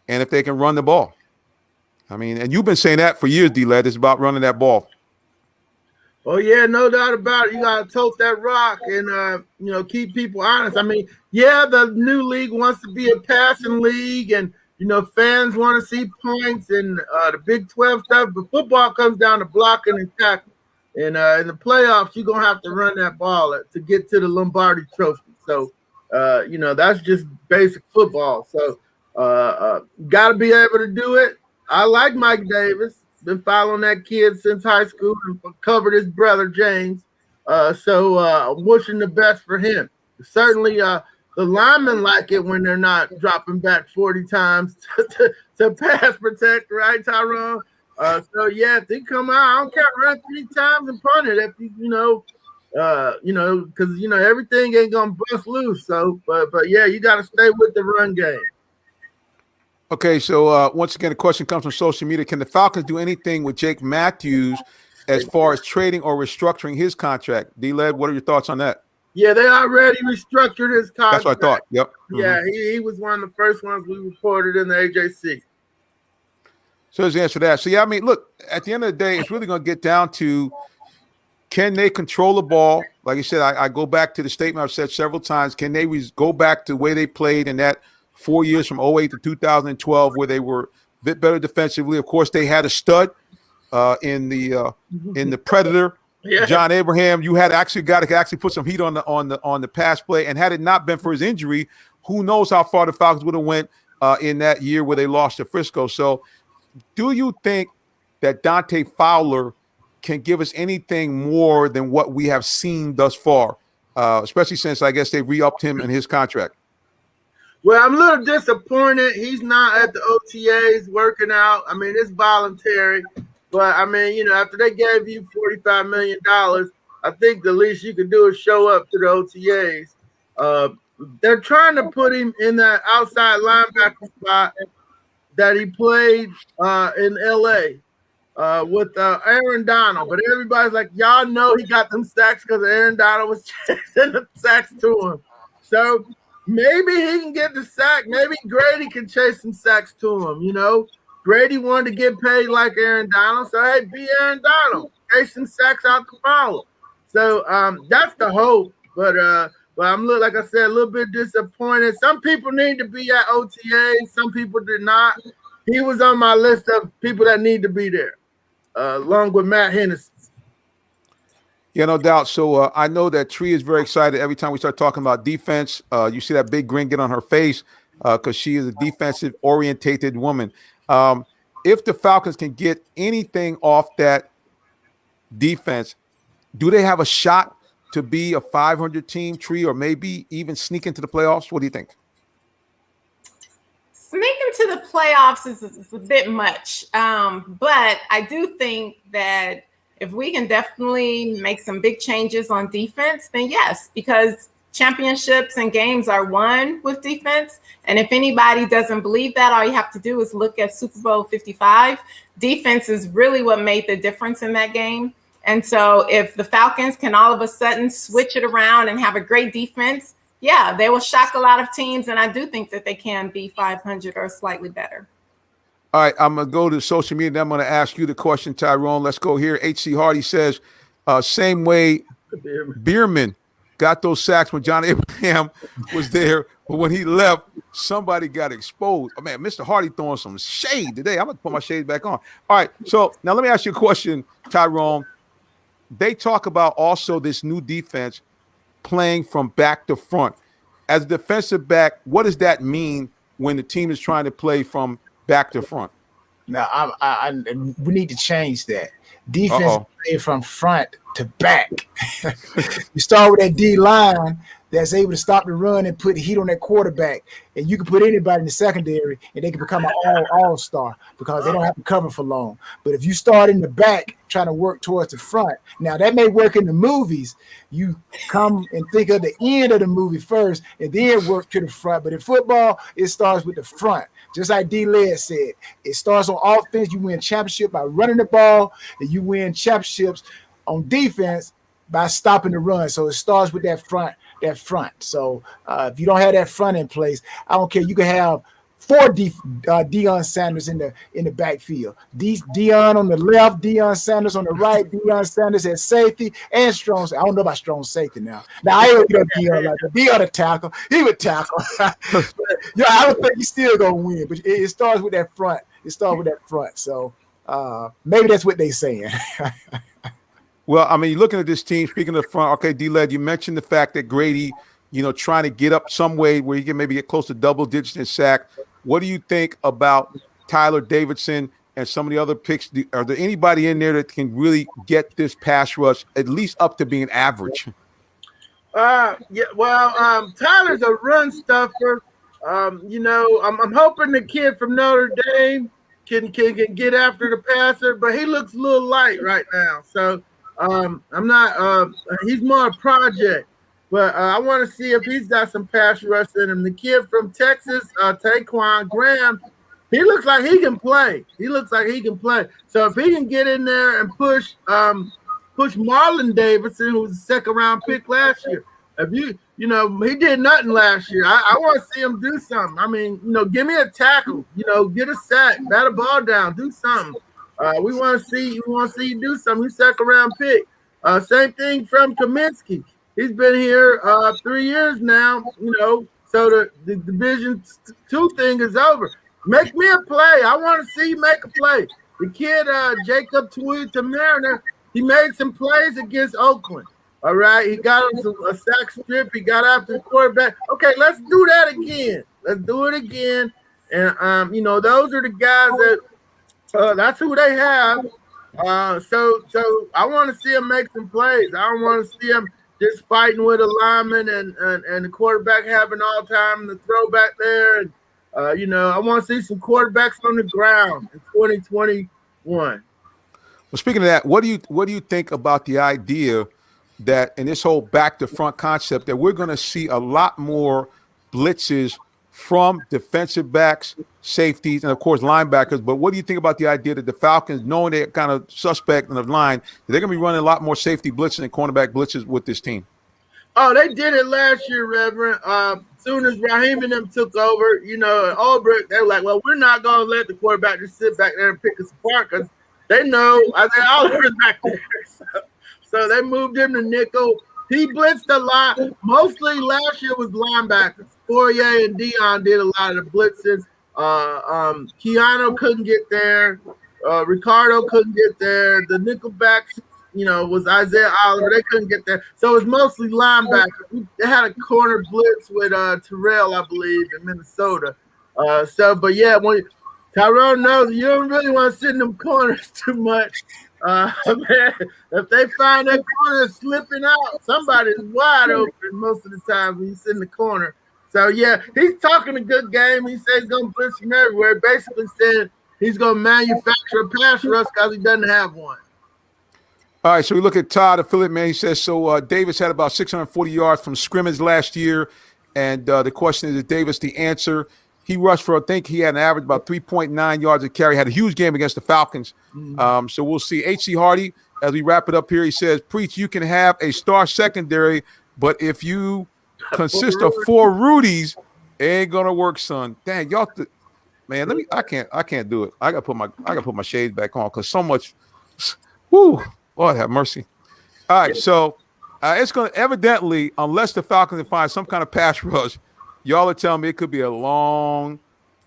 and if they can run the ball. I mean, and you've been saying that for years, D-Led. It's about running that ball. Oh, yeah, no doubt about it. You got to tote that rock and, keep people honest. I mean, yeah, the new league wants to be a passing league, and, fans want to see points and the Big 12 stuff, but football comes down to blocking and tackling. And in the playoffs, you're going to have to run that ball to get to the Lombardi Trophy. So, that's just basic football. So, got to be able to do it. I like Mike Davis. Been following that kid since high school and covered his brother, James. So I'm wishing the best for him. Certainly, the linemen like it when they're not dropping back 40 times to pass protect, right, Tyrone? So, yeah, if they come out, I don't care, run 3 times and punt it if because, everything ain't going to bust loose. So, but yeah, you got to stay with the run game. Okay, so once again, the question comes from social media. Can the Falcons do anything with Jake Matthews as far as trading or restructuring his contract? D-Led, what are your thoughts on that? Yeah, they already restructured his contract. That's what I thought. Yep. Yeah, he was one of the first ones we reported in the AJC. So there's the answer to that. So, yeah, I mean, look, at the end of the day, it's really going to get down to, can they control the ball? Like I said, I go back to the statement I've said several times. Can they go back to the way they played in that 4 years from 2008 to 2012 where they were a bit better defensively? Of course, they had a stud in the Predator. Yeah. John Abraham, you had actually got to actually put some heat on the pass play. And had it not been for his injury, who knows how far the Falcons would have went in that year where they lost to Frisco. So do you think that Dante Fowler can give us anything more than what we have seen thus far, especially since I guess they re-upped him in his contract? Well, I'm a little disappointed he's not at the OTAs working out. I mean, it's voluntary. But, I mean, after they gave you $45 million, I think the least you could do is show up to the OTAs. They're trying to put him in that outside linebacker spot that he played in L.A. With Aaron Donald. But everybody's like, y'all know he got them sacks because Aaron Donald was chasing the sacks to him. So maybe he can get the sack. Maybe Grady can chase some sacks to him, Grady wanted to get paid like Aaron Donald, so hey, be Aaron Donald, chase some sacks out the Fowler. So that's the hope. But I'm like I said, a little bit disappointed. Some people need to be at OTA, some people did not. He was on my list of people that need to be there, along with Matt Hennessy. Yeah, no doubt. So I know that Tree is very excited every time we start talking about defense. You see that big grin get on her face because she is a defensive-orientated woman. If the Falcons can get anything off that defense, do they have a shot to be a 500 team, Tree, or maybe even sneak into the playoffs? What do you think? Sneaking to the playoffs is a bit much. But I do think that if we can definitely make some big changes on defense, then yes, because championships and games are won with defense. And if anybody doesn't believe that, all you have to do is look at Super Bowl 55. Defense is really what made the difference in that game. And so if the Falcons can all of a sudden switch it around and have a great defense, yeah, they will shock a lot of teams. And I do think that they can be 500 or slightly better. All right, I'm going to go to social media, and I'm going to ask you the question, Tyrone. Let's go here. H.C. Hardy says, same way Bierman got those sacks when John Abraham was there, but when he left, somebody got exposed. Oh, man, Mr. Hardy throwing some shade today. I'm going to put my shades back on. All right, so now let me ask you a question, Tyrone. They talk about also this new defense playing from back to front. As a defensive back, what does that mean when the team is trying to play from back to front? Now, we need to change that. Defense play from front to back. You start with that D line that's able to stop the run and put heat on that quarterback, and you can put anybody in the secondary, and they can become an all-star because they don't have to cover for long. But if you start in the back trying to work towards the front, now that may work in the movies. You come and think of the end of the movie first, and then work to the front. But in football, it starts with the front. Just like D-Led said, it starts on offense. You win championship by running the ball, and you win championships on defense by stopping the run. So it starts with that front. So if you don't have that front in place, I don't care. You can have four Deion Sanders in the backfield. Deion on the left, Deion Sanders on the right, Deion Sanders at safety, and Strong. I don't know about Strong safety now. Now I ain't gonna Deion like that. Deion to tackle. He would tackle. Yeah, I don't think he's still gonna win, but it starts with that front. So maybe that's what they're saying. Well, I mean, looking at this team, speaking of the front, okay, D-Led, you mentioned the fact that Grady, trying to get up some way where you can maybe get close to double digits in sack. What do you think about Tyler Davidson and some of the other picks? Are there anybody in there that can really get this pass rush at least up to being average? Tyler's a run stuffer. I'm hoping the kid from Notre Dame can get after the passer, but he looks a little light right now. So I'm not. He's more a project, but I want to see if he's got some pass rush in him. The kid from Texas, Taquan Graham, he looks like he can play. So if he can get in there and push Marlon Davidson, who was a second-round pick last year. If he did nothing last year. I want to see him do something. I mean, give me a tackle. Get a sack, bat a ball down, do something. We want to see you do something. He's second-round pick. Same thing from Kaminsky. He's been here 3 years now. So the Division 2 thing is over. Make me a play. I want to see you make a play. The kid Jacob Mariner, he made some plays against Oakland. All right, he got a sack strip. He got after the quarterback. Okay, let's do that again. And those are the guys that that's who they have. So I want to see him make some plays. I don't want to see him just fighting with a lineman and the quarterback having all time the throwback there. And I want to see some quarterbacks on the ground in 2021. Well, speaking of that, what do you think about the idea that in this whole back to front concept that we're going to see a lot more blitzes from defensive backs, safeties, and of course linebackers? But what do you think about the idea that the Falcons, knowing they're kind of suspect in the line, they're going to be running a lot more safety blitzes and cornerback blitzes with this team? Oh, they did it last year, Reverend. Soon as Raheem and them took over, Albrecht, they were like, well, we're not going to let the quarterback just sit back there and pick us apart because they know Isaiah Oliver's back there. So they moved him to nickel. He blitzed a lot. Mostly last year was linebackers. Fourier and Dion did a lot of the blitzes. Keanu couldn't get there. Ricardo couldn't get there. The nickelbacks, was Isaiah Oliver. They couldn't get there. So it was mostly linebackers. They had a corner blitz with Terrell, I believe, in Minnesota. When Tyrone knows you don't really want to sit in them corners too much. Man, if they find that corner slipping out, somebody's wide open most of the time when you sit in the corner. So yeah, he's talking a good game. He says he's gonna blitz from everywhere. Basically said he's gonna manufacture a pass rush because he doesn't have one. All right, so we look at Todd affiliate man. He says so. Davis had about 640 yards from scrimmage last year, and the question is Davis the answer? He rushed for, I think he had an average about 3.9 yards a carry. Had a huge game against the Falcons. So we'll see. H.C. Hardy, as we wrap it up here, he says, "Preach, you can have a star secondary, but if you consist of 4 Rudies, it ain't gonna work, son." Dang, y'all, man. I can't do it. I gotta put my shades back on because so much. Whoo, Lord have mercy. All right, so it's gonna evidently, unless the Falcons can find some kind of pass rush, y'all are telling me it could be a long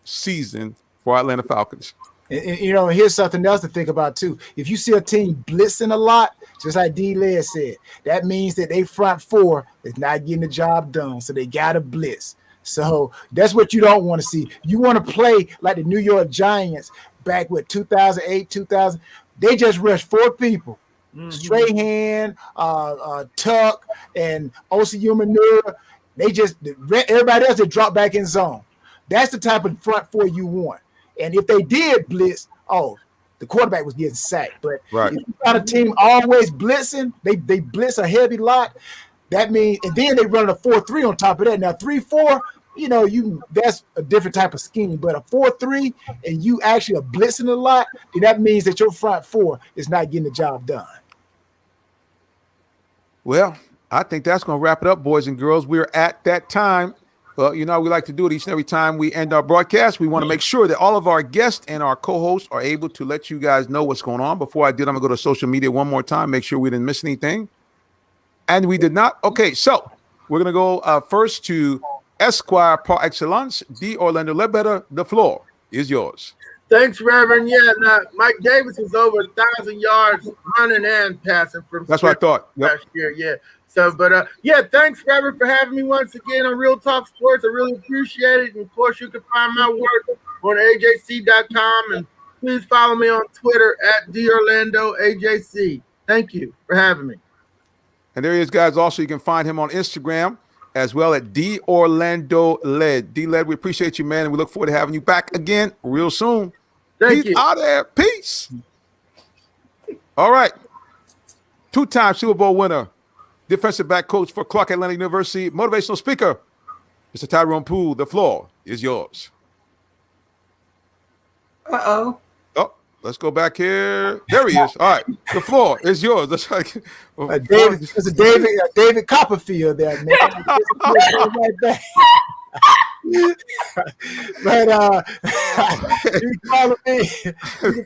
season for Atlanta Falcons. And here's something else to think about too. If you see a team blitzing a lot, just like D-Led said, that means that they front 4 is not getting the job done. So they got to blitz. So that's what you don't want to see. You want to play like the New York Giants back with 2008, 2000. They just rushed 4 people. Strahan, Tuck, and Osi Manure. Everybody else, they drop back in zone. That's the type of front 4 you want. And if they did blitz, the quarterback was getting sacked. But if you got a team always blitzing, they blitz a heavy lot. That means, and then they run a 4-3 on top of that. Now 3-4, that's a different type of scheme. But a 4-3, and you actually are blitzing a lot, then that means that your front 4 is not getting the job done. Well, I think that's going to wrap it up, boys and girls. We're at that time. Well, we like to do it each and every time we end our broadcast. We want to make sure that all of our guests and our co-hosts are able to let you guys know what's going on. Before I did, I'm going to go to social media one more time, make sure we didn't miss anything. And we did not. Okay, so we're going to go first to Esquire par excellence, D. Orlando Ledbetter. The floor is yours. Thanks, Reverend. Yeah, Mike Davis was over 1,000 yards running and passing from. That's what I thought. Last year, yeah. So, but thanks, Reverend, for having me once again on Real Talk Sports. I really appreciate it. And of course, you can find my work on AJC.com. And please follow me on Twitter at DOrlandoAJC. Thank you for having me. And there he is, guys. Also, you can find him on Instagram as well at DOrlandoLed. D-Led, we appreciate you, man. And we look forward to having you back again real soon. Thank you. Out there. Peace. All right. 2-time Super Bowl winner, defensive back coach for Clark Atlanta University, motivational speaker, Mr. Tyrone Poole. The floor is yours. Uh-oh. Oh, let's go back here. There he is. All right. The floor is yours. That's like There's a David Copperfield there, man. Right back. But you can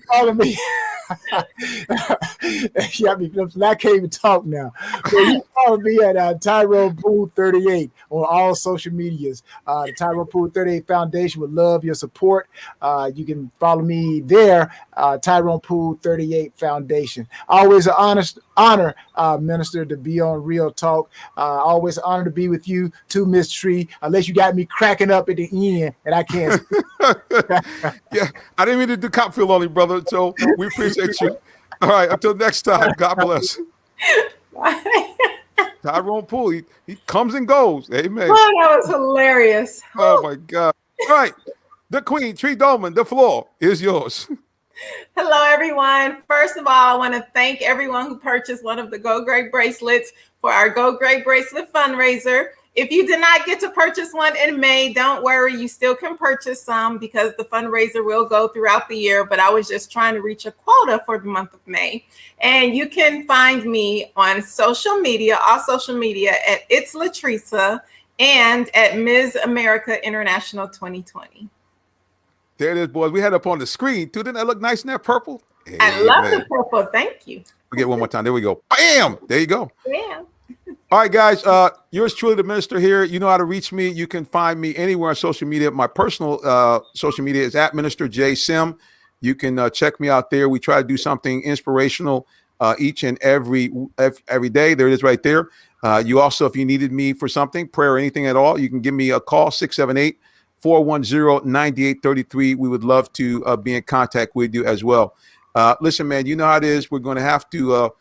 follow me. I can't even talk now. But you can follow me at Tyrone Poole 38 on all social medias. The Tyrone Poole 38 Foundation would love your support. You can follow me there, Tyrone Poole 38 Foundation. Always an honor, Minister, to be on Real Talk. Always an honor to be with you too, Miss Tree. Unless you got me cracking up at the end and I can't. Yeah, I didn't mean to do Copfield on you, brother. So we appreciate you. All right, until next time, God bless. Tyrone Poole, he comes and goes. Amen. Oh, that was hilarious. Oh my God. All right, the Queen, Tree Dolman, the floor is yours. Hello, everyone. First of all, I want to thank everyone who purchased one of the Go Great bracelets for our Go Great bracelet fundraiser. If you did not get to purchase one in May, don't worry. You still can purchase some because the fundraiser will go throughout the year. But I was just trying to reach a quota for the month of May. And you can find me on social media, all social media at It's Latresa and at Ms. America International 2020. There it is, boys. We had it up on the screen, too. Didn't that look nice in that purple? I love the purple. Thank you. We'll get one more time. There we go. Bam! There you go. Yeah. All right, guys. Yours truly, the minister here. You know how to reach me. You can find me anywhere on social media. My personal social media is at Minister J Sim. You can check me out there. We try to do something inspirational each and every day. There it is right there. You also, if you needed me for something, prayer or anything at all, you can give me a call, 678-410-9833. We would love to be in contact with you as well. Listen, man, you know how it is. We're going to have to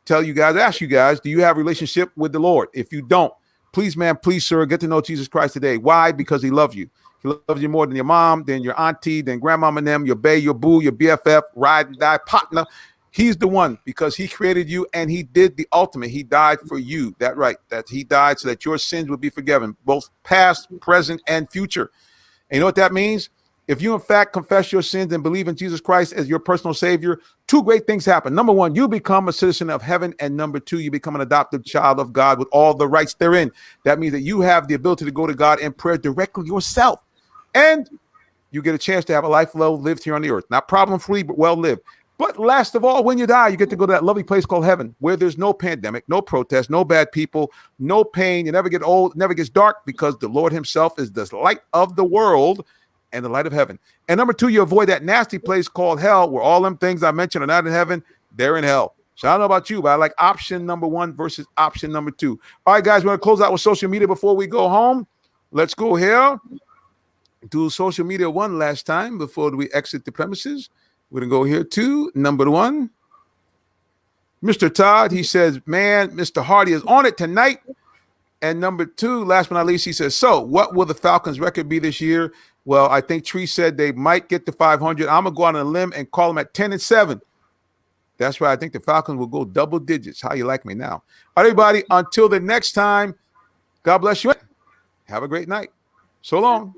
ask you guys, do you have a relationship with the Lord? If you don't, please, man, please, sir, get to know Jesus Christ today. Why? Because he loves you. He loves you more than your mom, than your auntie, than grandmama and them, your bae, your boo, your BFF, ride and die partner. He's the one, because he created you and he did the ultimate. He died for you. That's right. That he died so that your sins would be forgiven, both past, present, and future. And you know what that means? If you, in fact, confess your sins and believe in Jesus Christ as your personal savior, two great things happen. Number one, you become a citizen of heaven. And number two, you become an adopted child of God with all the rights therein. That means that you have the ability to go to God in prayer directly yourself. And you get a chance to have a life well lived here on the earth. Not problem-free, but well lived. But last of all, when you die, you get to go to that lovely place called heaven, where there's no pandemic, no protest, no bad people, no pain. You never get old, never gets dark, because the Lord himself is the light of the world and the light of heaven. And number two, you avoid that nasty place called hell, where all them things I mentioned are not in heaven, they're in hell. So I don't know about you, but I like option number one versus option number two. All right, guys, we're going to close out with social media before we go home. Let's go here. Do social media one last time before we exit the premises. We're going to go here to number one. Mr. Todd, he says, man, Mr. Hardy is on it tonight. And number two, last but not least, he says, so what will the Falcons record be this year? Well, I think Tree said they might get to 500. I'm going to go out on a limb and call them at 10-7. That's right. I think the Falcons will go double digits. How you like me now? All right, everybody, until the next time, God bless you. Have a great night. So long.